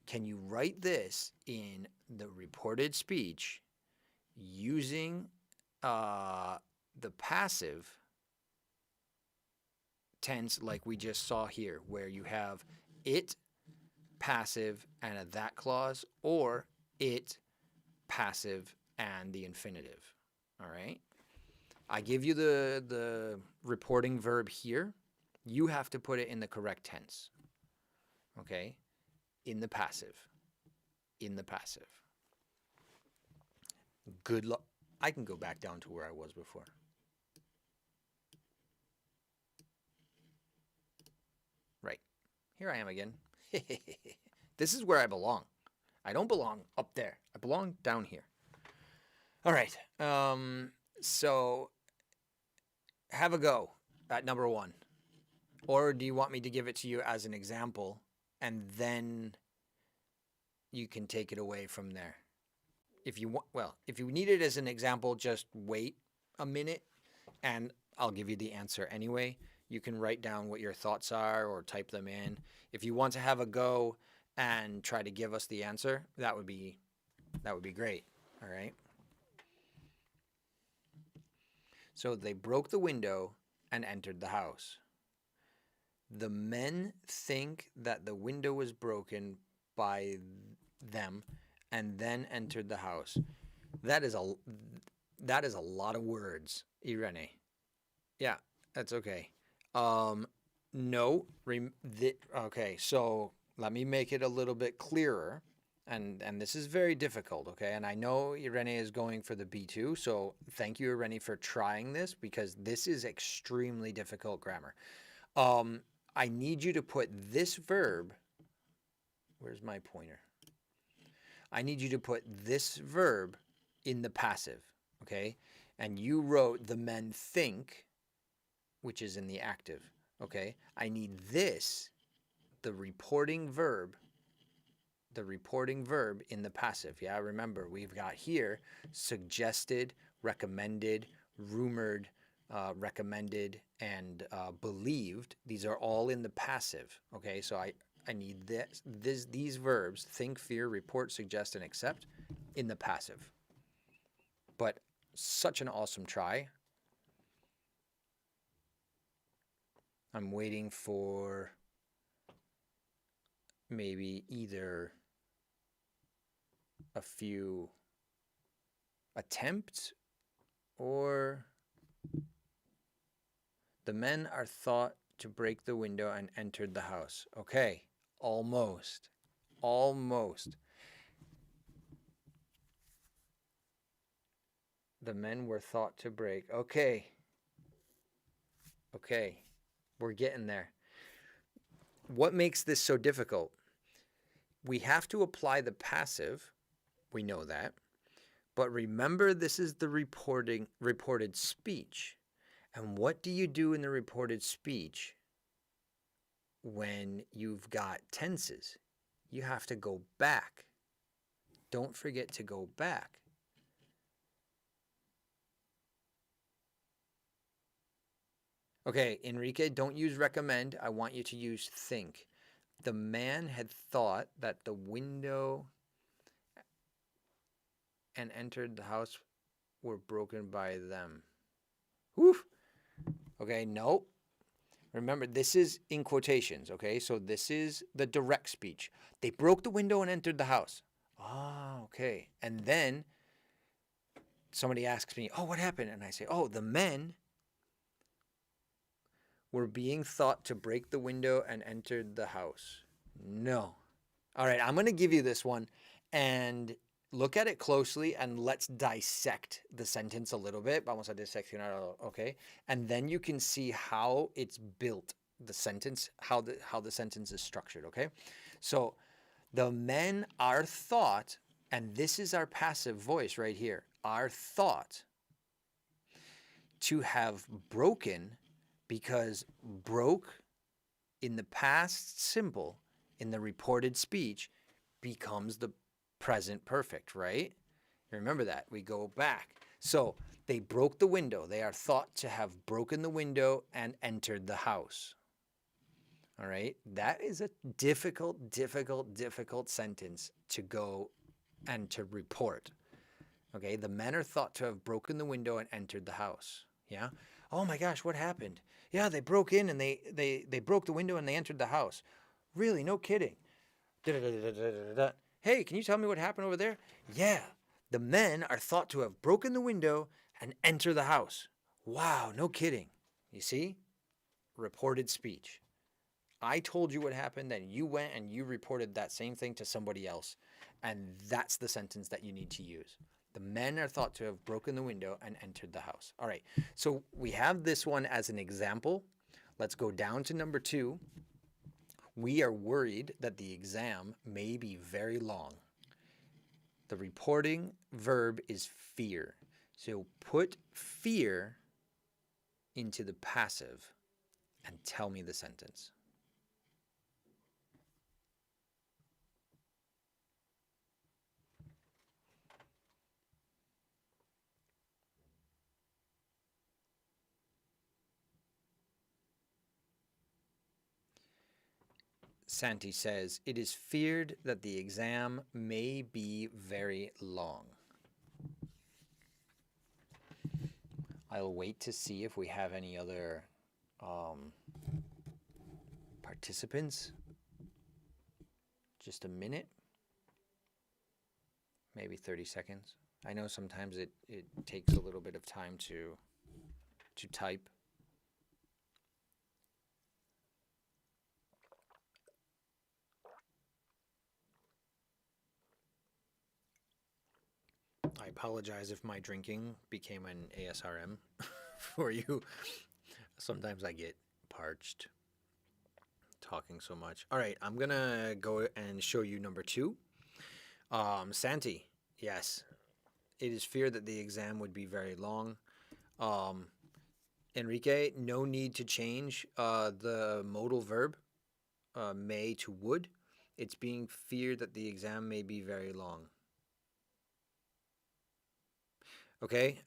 Can you write this in the reported speech using the passive tense like we just saw here, where you have it, passive, and a that clause, or it, passive, and the infinitive. All right? I give you the reporting verb here. You have to put it in the correct tense. Okay? In the passive. In the passive. Good luck. I can go back down to where I was before. Right. Here I am again. This is where I belong. I don't belong up there. I belong down here. All right. So have a go at number one. Or do you want me to give it to you as an example, and then you can take it away from there? If you want, well, if you need it as an example, just wait a minute, and I'll give you the answer anyway. You can write down what your thoughts are or type them in. If you want to have a go and try to give us the answer, that would be great. All right. So they broke the window and entered the house. The men think that the window was broken by them and then entered the house. That is a lot of words, Irene. Yeah, that's okay. No. Okay, so let me make it a little bit clearer. And this is very difficult, okay? And I know Irene is going for the B2, so thank you, Irene, for trying this because this is extremely difficult grammar. I need you to put this verb, where's my pointer? I need you to put this verb in the passive, okay? And you wrote the men think, which is in the active, okay? I need this, the reporting verb in the passive. Yeah, remember, we've got here suggested, recommended, rumored, recommended, and believed. These are all in the passive, okay? So I need these verbs, think, fear, report, suggest, and accept, in the passive. But such an awesome try. I'm waiting for maybe either a few attempts or the men are thought to break the window and entered the house. Okay, almost. Almost. The men were thought to break. Okay. Okay, we're getting there. What makes this so difficult? We have to apply the passive. We know that. But remember, this is the reported speech. And what do you do in the reported speech when you've got tenses? You have to go back. Don't forget to go back. Okay, Enrique, don't use recommend. I want you to use think. The man had thought that the window and entered the house were broken by them. Whew. Okay, nope. Remember, this is in quotations, okay? So this is the direct speech. They broke the window and entered the house. Ah, okay. And then somebody asks me, oh, what happened? And I say, oh, the men were being thought to break the window and entered the house. No. All right, I'm going to give you this one and look at it closely and let's dissect the sentence a little bit. Vamos a diseccionar, okay? And then you can see how it's built, the sentence, how the sentence is structured, okay? So the men are thought, and this is our passive voice right here, are thought to have broken, because broke in the past simple, in the reported speech, becomes the present perfect, right? Remember that. We go back. So they broke the window. They are thought to have broken the window and entered the house. All right? That is a difficult sentence to go and to report. Okay? The men are thought to have broken the window and entered the house. Yeah? Oh my gosh, what happened? Yeah, they broke in and they broke the window and they entered the house. Really? No kidding. Hey, can you tell me what happened over there? Yeah, the men are thought to have broken the window and enter the house. Wow, no kidding. You see? Reported speech. I told you what happened, then you went and you reported that same thing to somebody else. And that's the sentence that you need to use. The men are thought to have broken the window and entered the house. All right, so we have this one as an example. Let's go down to number 2. We are worried that the exam may be very long. The reporting verb is fear. So put fear into the passive and tell me the sentence. Santi says, it is feared that the exam may be very long. I'll wait to see if we have any other participants. Just a minute, maybe 30 seconds. I know sometimes it takes a little bit of time to type. I apologize if my drinking became an ASRM for you. Sometimes I get parched talking so much. All right, I'm gonna go and show you number 2. Santi, yes, it is feared that the exam would be very long. Um, Enrique, no need to change the modal verb may to would. It's being feared that the exam may be very long. Okay.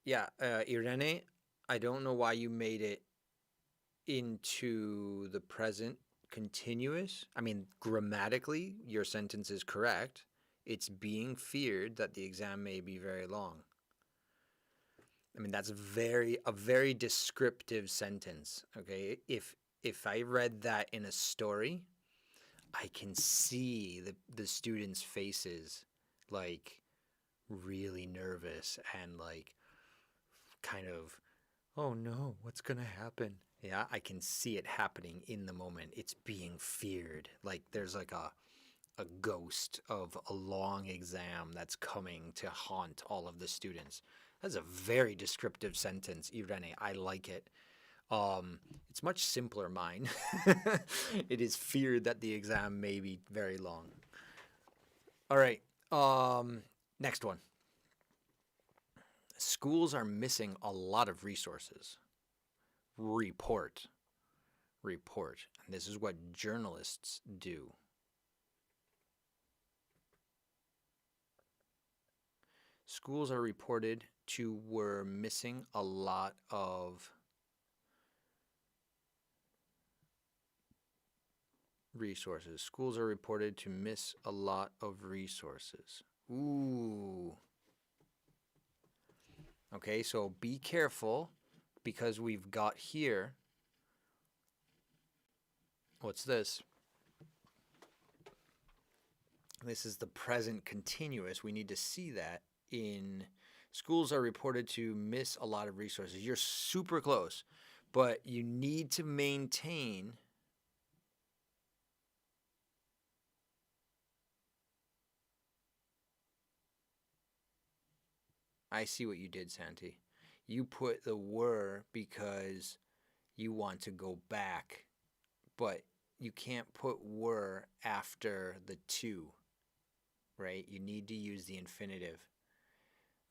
Yeah, Irene, I don't know why you made it into the present continuous. I mean, grammatically, your sentence is correct. It's being feared that the exam may be very long. I mean, that's a very descriptive sentence. Okay, if I read that in a story, I can see the students' faces, like really nervous and like kind of, oh no, what's gonna happen? Yeah, I can see it happening in the moment. It's being feared. Like there's like a ghost of a long exam that's coming to haunt all of the students. That's a very descriptive sentence, Irene. I like it. It's much simpler, mine. It is feared that the exam may be very long. All right. Next one. Schools are missing a lot of resources. Report. Report. And this is what journalists do. Schools are reported to were missing a lot of resources. Schools are reported to miss a lot of resources. Ooh. Okay, so be careful because we've got here, what's this? This is the present continuous. We need to see that in schools are reported to miss a lot of resources. You're super close, but you need to maintain I see what you did, Santi. You put the were because you want to go back, but you can't put were after the to, right? You need to use the infinitive.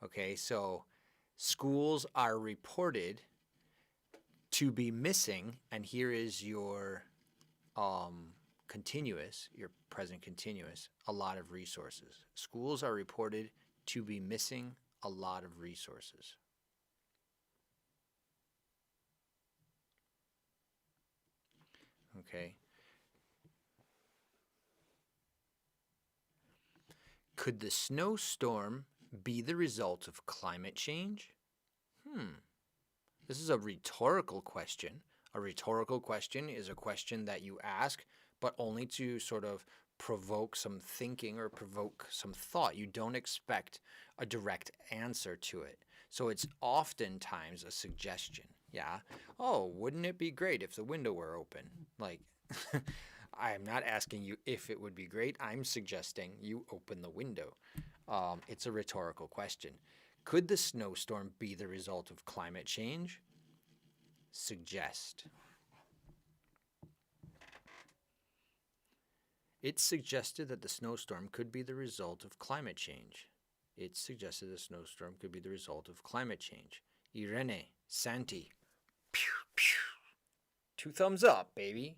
Okay, so schools are reported to be missing, and here is your continuous, your present continuous, a lot of resources. Schools are reported to be missing a lot of resources. Okay. Could the snowstorm be the result of climate change? This is a rhetorical question. A rhetorical question is a question that you ask, but only to sort of provoke some thinking or provoke some thought. You don't expect a direct answer to it. So it's oftentimes a suggestion. Yeah. Oh, wouldn't it be great if the window were open? Like, I'm not asking you if it would be great. I'm suggesting you open the window. It's a rhetorical question. Could the snowstorm be the result of climate change? Suggest. It suggested that the snowstorm could be the result of climate change. It suggested the snowstorm could be the result of climate change. Irene, Santi. Pew, pew. 2 thumbs up, baby.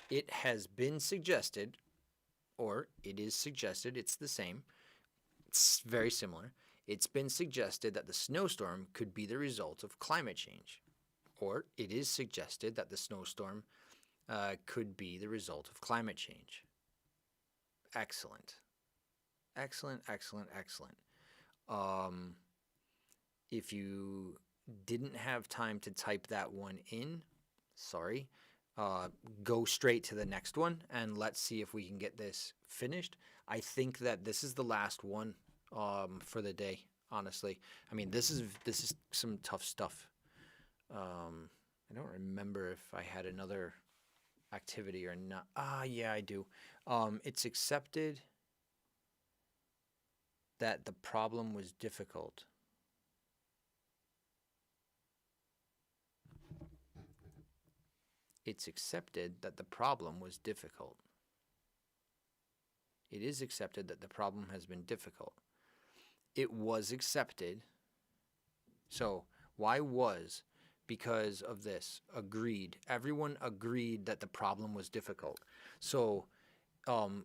It has been suggested, or it is suggested, it's the same. It's very similar. It's been suggested that the snowstorm could be the result of climate change. Or it is suggested that the snowstorm could be the result of climate change. Excellent. Excellent, excellent, excellent. If you didn't have time to type that one in, sorry, go straight to the next one and let's see if we can get this finished. I think that this is the last one for the day, honestly. I mean, this is some tough stuff. I don't remember if I had another activity or not. Yeah, I do. It's accepted that the problem was difficult. It's accepted that the problem was difficult. It is accepted that the problem has been difficult. It was accepted. So, why was? Because of this. Agreed. Everyone agreed that the problem was difficult. So,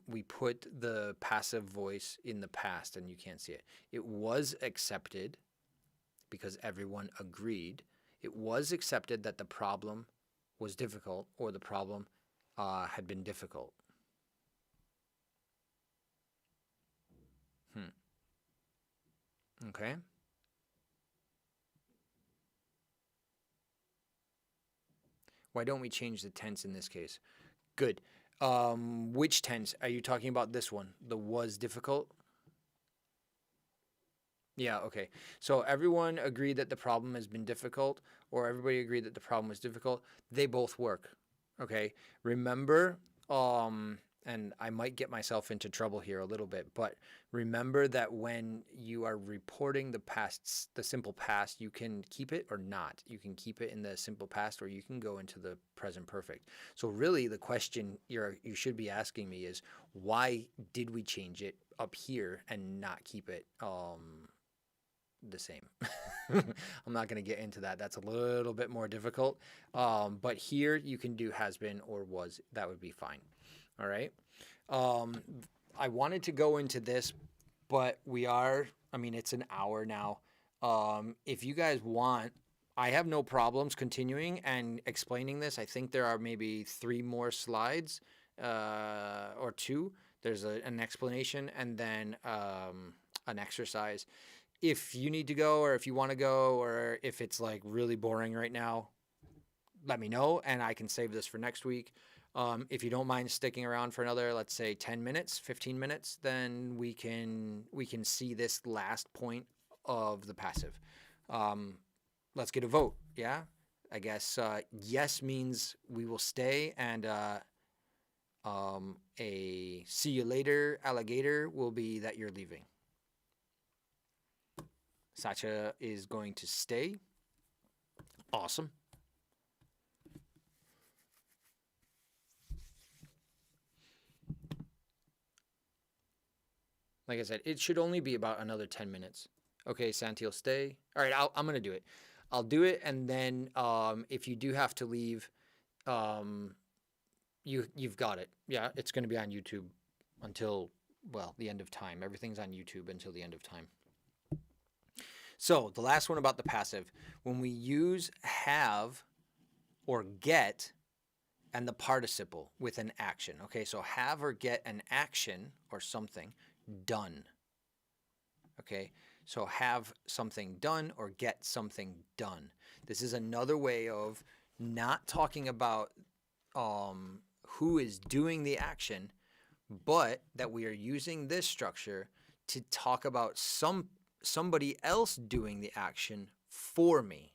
we put the passive voice in the past and you can't see it. It was accepted because everyone agreed. It was accepted that the problem was difficult, or the problem had been difficult. Okay. Why don't we change the tense in this case? Good. Which tense? Are you talking about this one? The was difficult? Yeah, okay. So everyone agreed that the problem has been difficult, or everybody agreed that the problem was difficult. They both work. Okay. Remember, and I might get myself into trouble here a little bit, but remember that when you are reporting the past, the simple past, you can keep it or not. You can keep it in the simple past, or you can go into the present perfect. So really the question you should be asking me is, why did we change it up here and not keep it the same? I'm not going to get into that. That's a little bit more difficult. But here you can do has been or was. That would be fine. All right. I wanted to go into this, but it's an hour now. If you guys want, I have no problems continuing and explaining this. I think there are maybe 3 more slides or 2. There's an explanation and then an exercise. If you need to go, or if you want to go, or if it's like really boring right now, let me know and I can save this for next week. If you don't mind sticking around for another, let's say 10 minutes, 15 minutes, then we can see this last point of the passive. Let's get a vote. Yeah, I guess yes means we will stay, and a see you later alligator will be that you're leaving. Sacha is going to stay. Awesome. Like I said, it should only be about another 10 minutes. Okay, Santi will stay. All right, I'm going to do it. I'll do it, and then if you do have to leave, you've got it. Yeah, it's going to be on YouTube until, well, the end of time. Everything's on YouTube until the end of time. So the last one about the passive, when we use have or get and the participle with an action. Okay, so have or get an action or something done. Okay, so have something done or get something done. This is another way of not talking about who is doing the action, but that we are using this structure to talk about somebody else doing the action for me.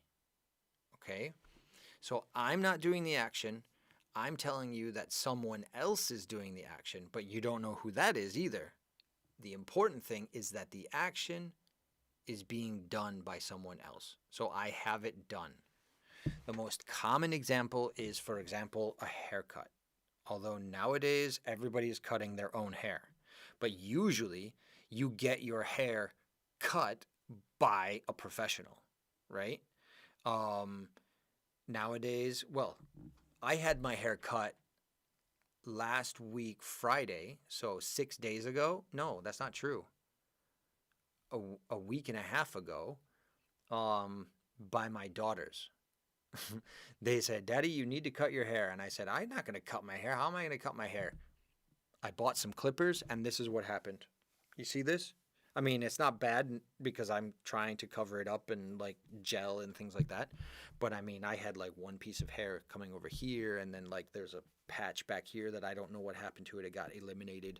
Okay, so I'm not doing the action. I'm telling you that someone else is doing the action, but you don't know who that is either. The important thing is that the action is being done by someone else. So I have it done. The most common example is, for example, a haircut. Although nowadays everybody is cutting their own hair. But usually you get your hair cut by a professional, right? Nowadays, well, I had my hair cut last week, Friday, so 6 days ago. No, that's not true. A week and a half ago, by my daughters. They said, "Daddy, you need to cut your hair." And I said, "I'm not going to cut my hair. How am I going to cut my hair?" I bought some clippers, and this is what happened. You see this? I mean, it's not bad because I'm trying to cover it up and like gel and things like that. But I mean, I had like one piece of hair coming over here, and then like there's a patch back here that I don't know what happened to it. It got eliminated.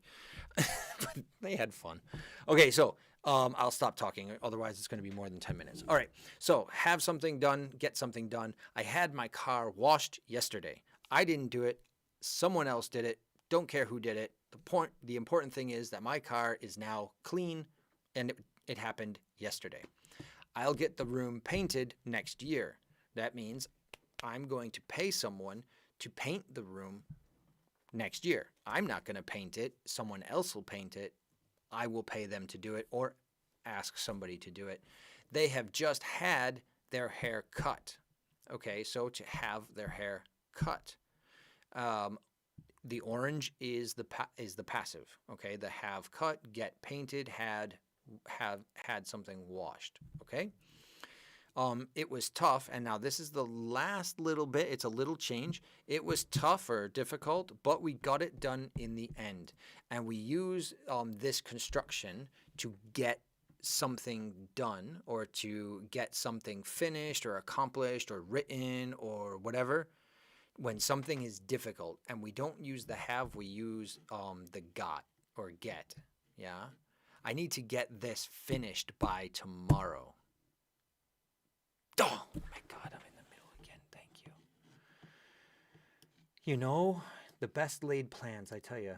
But they had fun. Okay, so I'll stop talking. Otherwise, it's going to be more than 10 minutes. All right, so have something done, get something done. I had my car washed yesterday. I didn't do it. Someone else did it. Don't care who did it. The important thing is that my car is now clean, And it happened yesterday. I'll get the room painted next year. That means I'm going to pay someone to paint the room next year. I'm not going to paint it. Someone else will paint it. I will pay them to do it or ask somebody to do it. They have just had their hair cut. Okay, so to have their hair cut. The orange is the passive. Okay, the have cut, get painted, had something washed. Okay. It was tough, and now this is the last little bit. It's a little change. It was tough or difficult, but we got it done in the end. And we use this construction to get something done or to get something finished or accomplished or written or whatever when something is difficult. And we don't use the have, we use the got or get. Yeah? I need to get this finished by tomorrow. Oh my God, I'm in the middle again. Thank you. You know, the best laid plans, I tell you,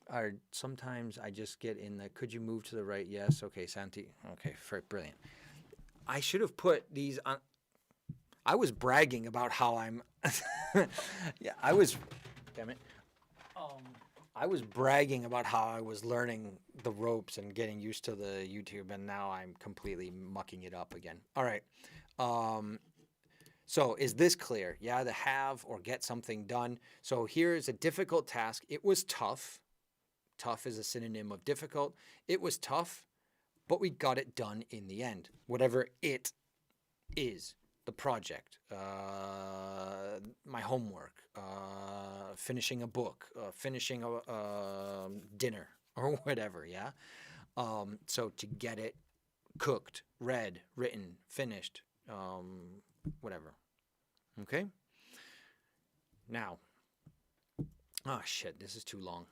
are sometimes I just get in the, could you move to the right? Yes. Okay, Santi. Okay, brilliant. I should have put these on. I was bragging about how I'm. Yeah, I was. Damn it. I was bragging about how I was learning the ropes and getting used to the YouTube, and now I'm completely mucking it up again. All right. So is this clear? Yeah, the have or get something done. So here's a difficult task. It was tough. Tough is a synonym of difficult. It was tough, but we got it done in the end. Whatever it is, the project, my homework, finishing a book, finishing a dinner or whatever, yeah? So to get it cooked, read, written, finished, whatever. Okay? Now, oh shit, this is too long.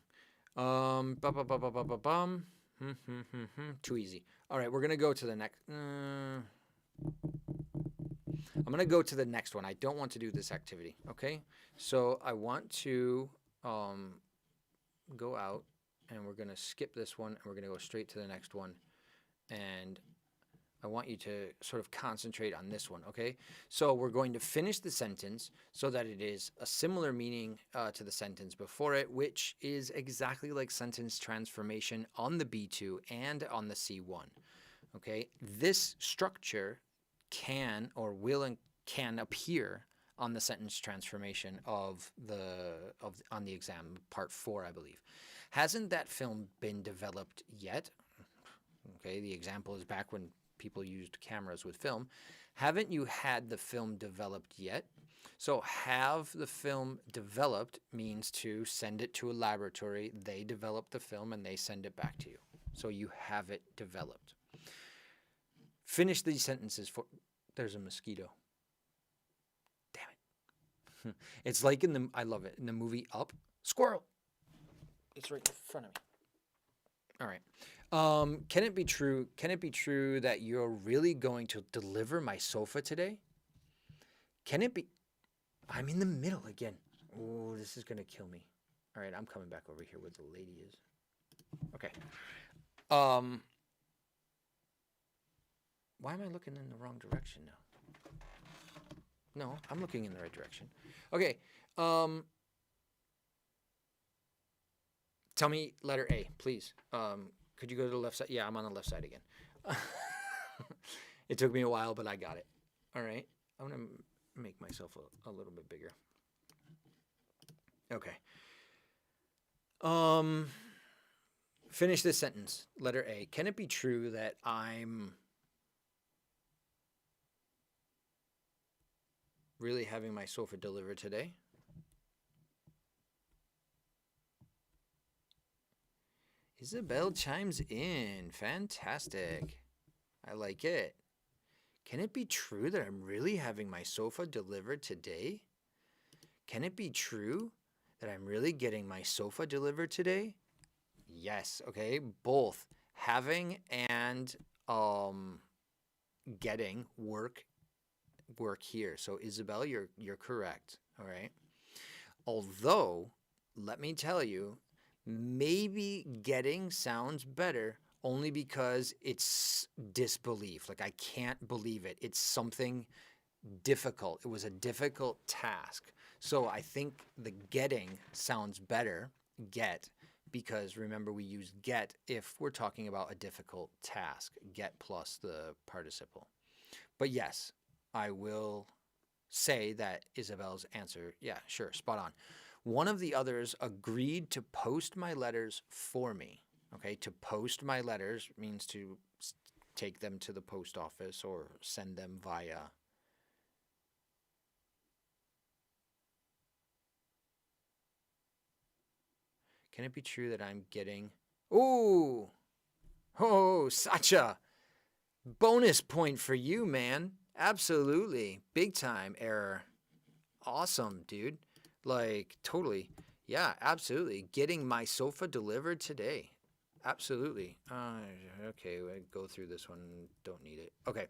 Too easy. All right, we're gonna go to the next. I'm gonna go to the next one. I don't want to do this activity. Okay, so I want to go out, and we're gonna skip this one, and we're gonna go straight to the next one, and I want you to sort of concentrate on this one, okay? So we're going to finish the sentence so that it is a similar meaning to the sentence before it, which is exactly like sentence transformation on the B2 and on the C1, okay? This structure can or will and can appear on the sentence transformation on the exam, part 4, I believe. Hasn't that film been developed yet? Okay, the example is back when people used cameras with film. Haven't you had the film developed yet? So have the film developed means to send it to a laboratory. They develop the film and they send it back to you. So you have it developed. Finish these sentences for... There's a mosquito. Damn it. It's like I love it, in the movie Up. Squirrel. It's right in front of me. All right. Can it be true that you're really going to deliver my sofa today? Can it be... I'm in the middle again. Oh, this is going to kill me. All right, I'm coming back over here where the lady is. Okay. Why am I looking in the wrong direction now? No, I'm looking in the right direction. Okay. Tell me letter A, please. Could you go to the left side? Yeah, I'm on the left side again. It took me a while, but I got it. All right. I'm going to make myself a little bit bigger. Okay. Finish this sentence. Letter A. Can it be true that I'm really having my sofa delivered today? Isabel chimes in. Fantastic. I like it. Can it be true that I'm really having my sofa delivered today? Can it be true that I'm really getting my sofa delivered today? Yes. Okay. Both having and getting work here. So Isabel, you're correct. All right. Although, let me tell you, maybe getting sounds better only because it's disbelief. Like, I can't believe it. It's something difficult. It was a difficult task. So I think the getting sounds better, get, because remember we use get if we're talking about a difficult task, get plus the participle. But yes, I will say that Isabel's answer, yeah, sure, spot on. One of the others agreed to post my letters for me. Okay, to post my letters means to take them to the post office or send them via. Can it be true that I'm getting. Ooh! Oh, Sacha! Bonus point for you, man. Absolutely. Big time error. Awesome, dude. Like, totally. Yeah, absolutely. Getting my sofa delivered today. Absolutely. Okay, I go through this one. Don't need it. Okay.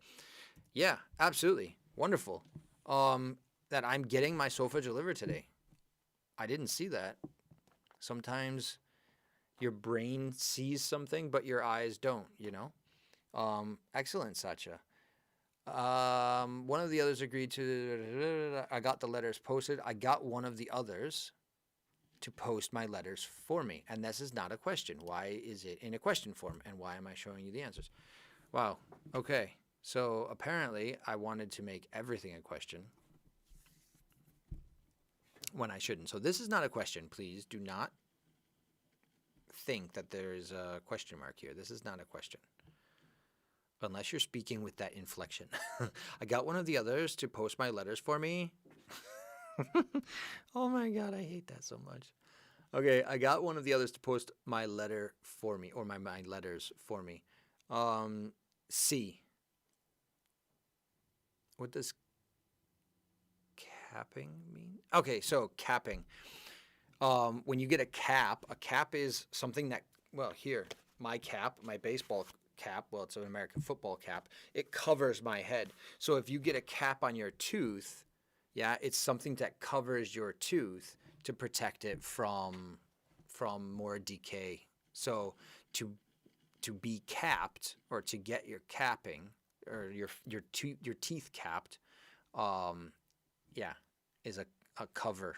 Yeah, absolutely. Wonderful. That I'm getting my sofa delivered today. I didn't see that. Sometimes your brain sees something, but your eyes don't, you know? Excellent, Sacha. One of the others agreed to. I got the letters posted. I got one of the others to post my letters for me. And this is not a question. Why is it in a question form? And why am I showing you the answers? Wow. Okay. So apparently I wanted to make everything a question when I shouldn't. So this is not a question. Please do not think that there is a question mark here. This is not a question. Unless you're speaking with that inflection. I got one of the others to post my letters for me. Oh my God, I hate that so much. Okay, I got one of the others to post my letter for me, or my letters for me. C. What does capping mean? Okay, so capping. When you get a cap is something that, well, here, my cap, my baseball cap, well, it's an American football cap, it covers my head. So if you get a cap on your tooth, yeah, it's something that covers your tooth to protect it from more decay. So to be capped, or to get your capping, or your teeth capped, yeah, is a cover.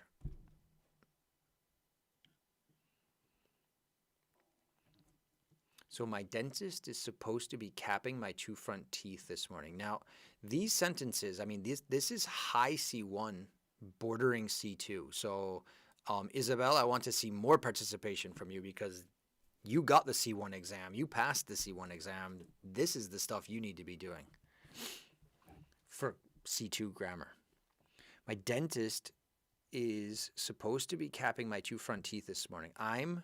So my dentist is supposed to be capping my 2 front teeth this morning. Now, these sentences, I mean, this is high C1, bordering C2. So, Isabel, I want to see more participation from you, because you got the C1 exam. You passed the C1 exam. This is the stuff you need to be doing for C2 grammar. My dentist is supposed to be capping my 2 front teeth this morning. I'm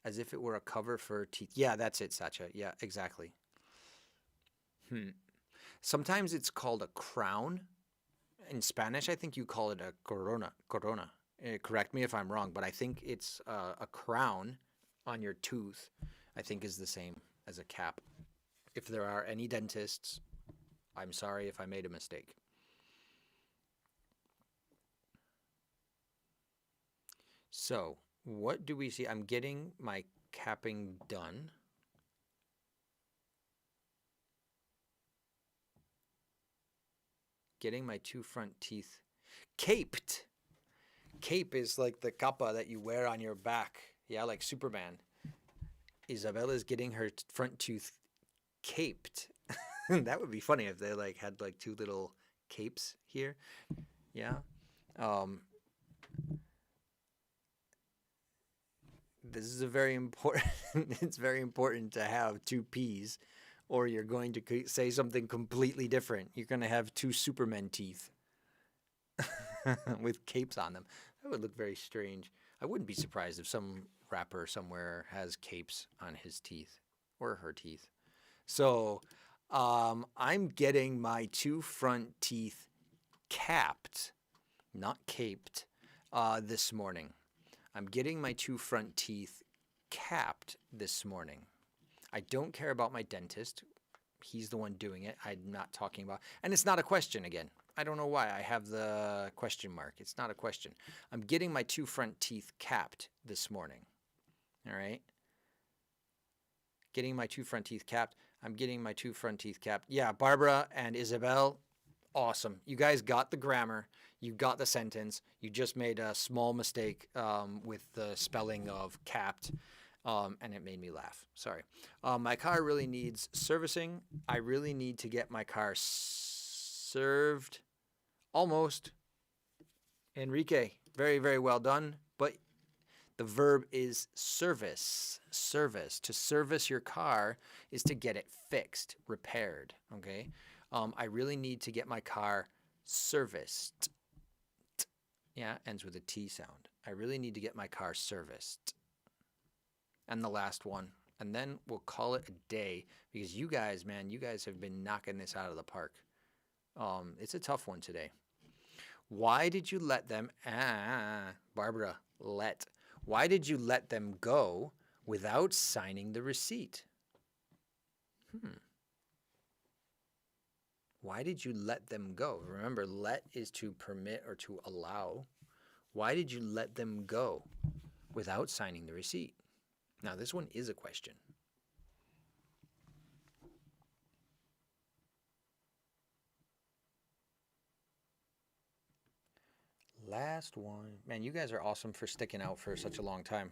as if it were a cover for teeth. Yeah, that's it, Sacha. Yeah, exactly. Sometimes it's called a crown. In Spanish, I think you call it a corona. Corona. Correct me if I'm wrong, but I think it's a crown on your tooth, I think, is the same as a cap. If there are any dentists, I'm sorry if I made a mistake. So, what do we see? I'm getting my capping done. Getting my 2 front teeth caped. Cape is like the capa that you wear on your back. Yeah, like Superman. Isabella's getting her front tooth caped. That would be funny if they like had like 2 little capes here. Yeah. This is a very important. It's very important to have 2 P's, or you're going to say something completely different. You're going to have 2 Superman teeth with capes on them. That would look very strange. I wouldn't be surprised if some rapper somewhere has capes on his teeth or her teeth. So I'm getting my 2 front teeth capped, not caped, this morning. I'm getting my 2 front teeth capped this morning. I don't care about my dentist. He's the one doing it. I'm not talking about, and it's not a question again. I don't know why I have the question mark. It's not a question. I'm getting my 2 front teeth capped this morning. All right. Getting my 2 front teeth capped. I'm getting my 2 front teeth capped. Yeah, Barbara and Isabel, awesome. You guys got the grammar. You got the sentence. You just made a small mistake with the spelling of capped, and it made me laugh. Sorry. My car really needs servicing. I really need to get my car served. Almost. Enrique, very, very well done. But the verb is service. Service. To service your car is to get it fixed, repaired. Okay. I really need to get my car serviced. Yeah, ends with a T sound. I really need to get my car serviced. And the last one. And then we'll call it a day because you guys, man, you guys have been knocking this out of the park. It's a tough one today. Why did you let them, Barbara, why did you let them go without signing the receipt? Why did you let them go? Remember, let is to permit or to allow. Why did you let them go without signing the receipt? Now, this one is a question. Last one. Man, you guys are awesome for sticking out for such a long time.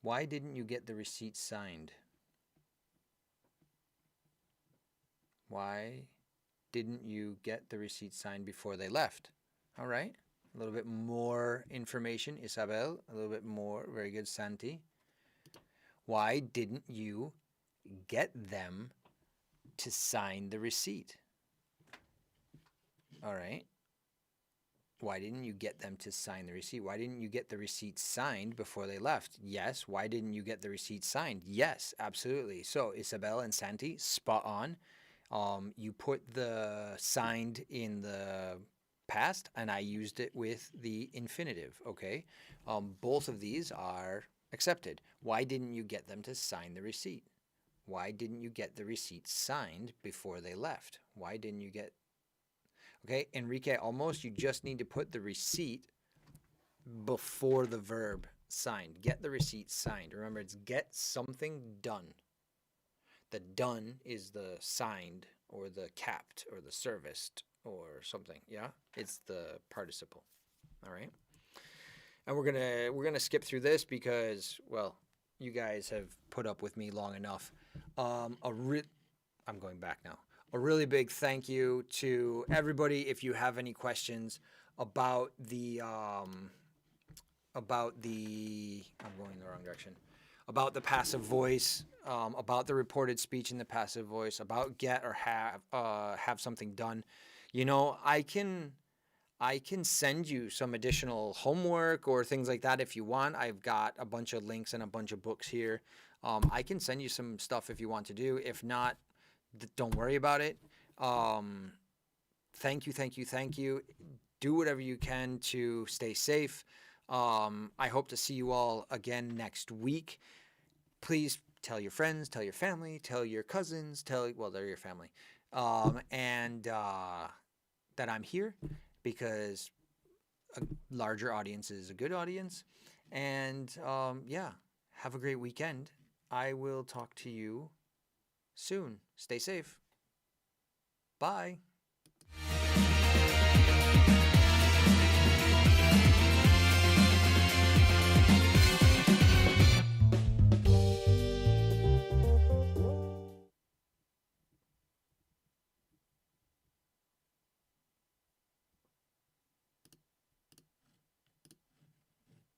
Why didn't you get the receipt signed? Why didn't you get the receipt signed before they left? All right. A little bit more information, Isabel. A little bit more. Very good, Santi. Why didn't you get them to sign the receipt? All right. Why didn't you get them to sign the receipt? Why didn't you get the receipt signed before they left? Yes. Why didn't you get the receipt signed? Yes, absolutely. So Isabel and Santi, spot on. You put the signed in the past, and I used it with the infinitive, okay? Both of these are accepted. Why didn't you get them to sign the receipt? Why didn't you get the receipt signed before they left? Why didn't you get... Okay, Enrique, almost, you just need to put the receipt before the verb signed. Get the receipt signed. Remember, it's get something done. The done is the signed or the capped or the serviced or something. Yeah, it's the participle. All right. And we're gonna skip through this because, well, you guys have put up with me long enough. I'm going back now. A really big thank you to everybody. If you have any questions about the I'm going in the wrong direction. About the passive voice, about the reported speech in the passive voice, about get or have something done, you know, I can send you some additional homework or things like that if you want. I've got a bunch of links and a bunch of books here. I can send you some stuff if you want to do. If not, don't worry about it. Thank you. Do whatever you can to stay safe. I hope to see you all again next week. Please tell your friends, tell your family, tell your cousins, well, they're your family, and that I'm here because a larger audience is a good audience. And yeah, have a great weekend. I will talk to you soon. Stay safe. Bye.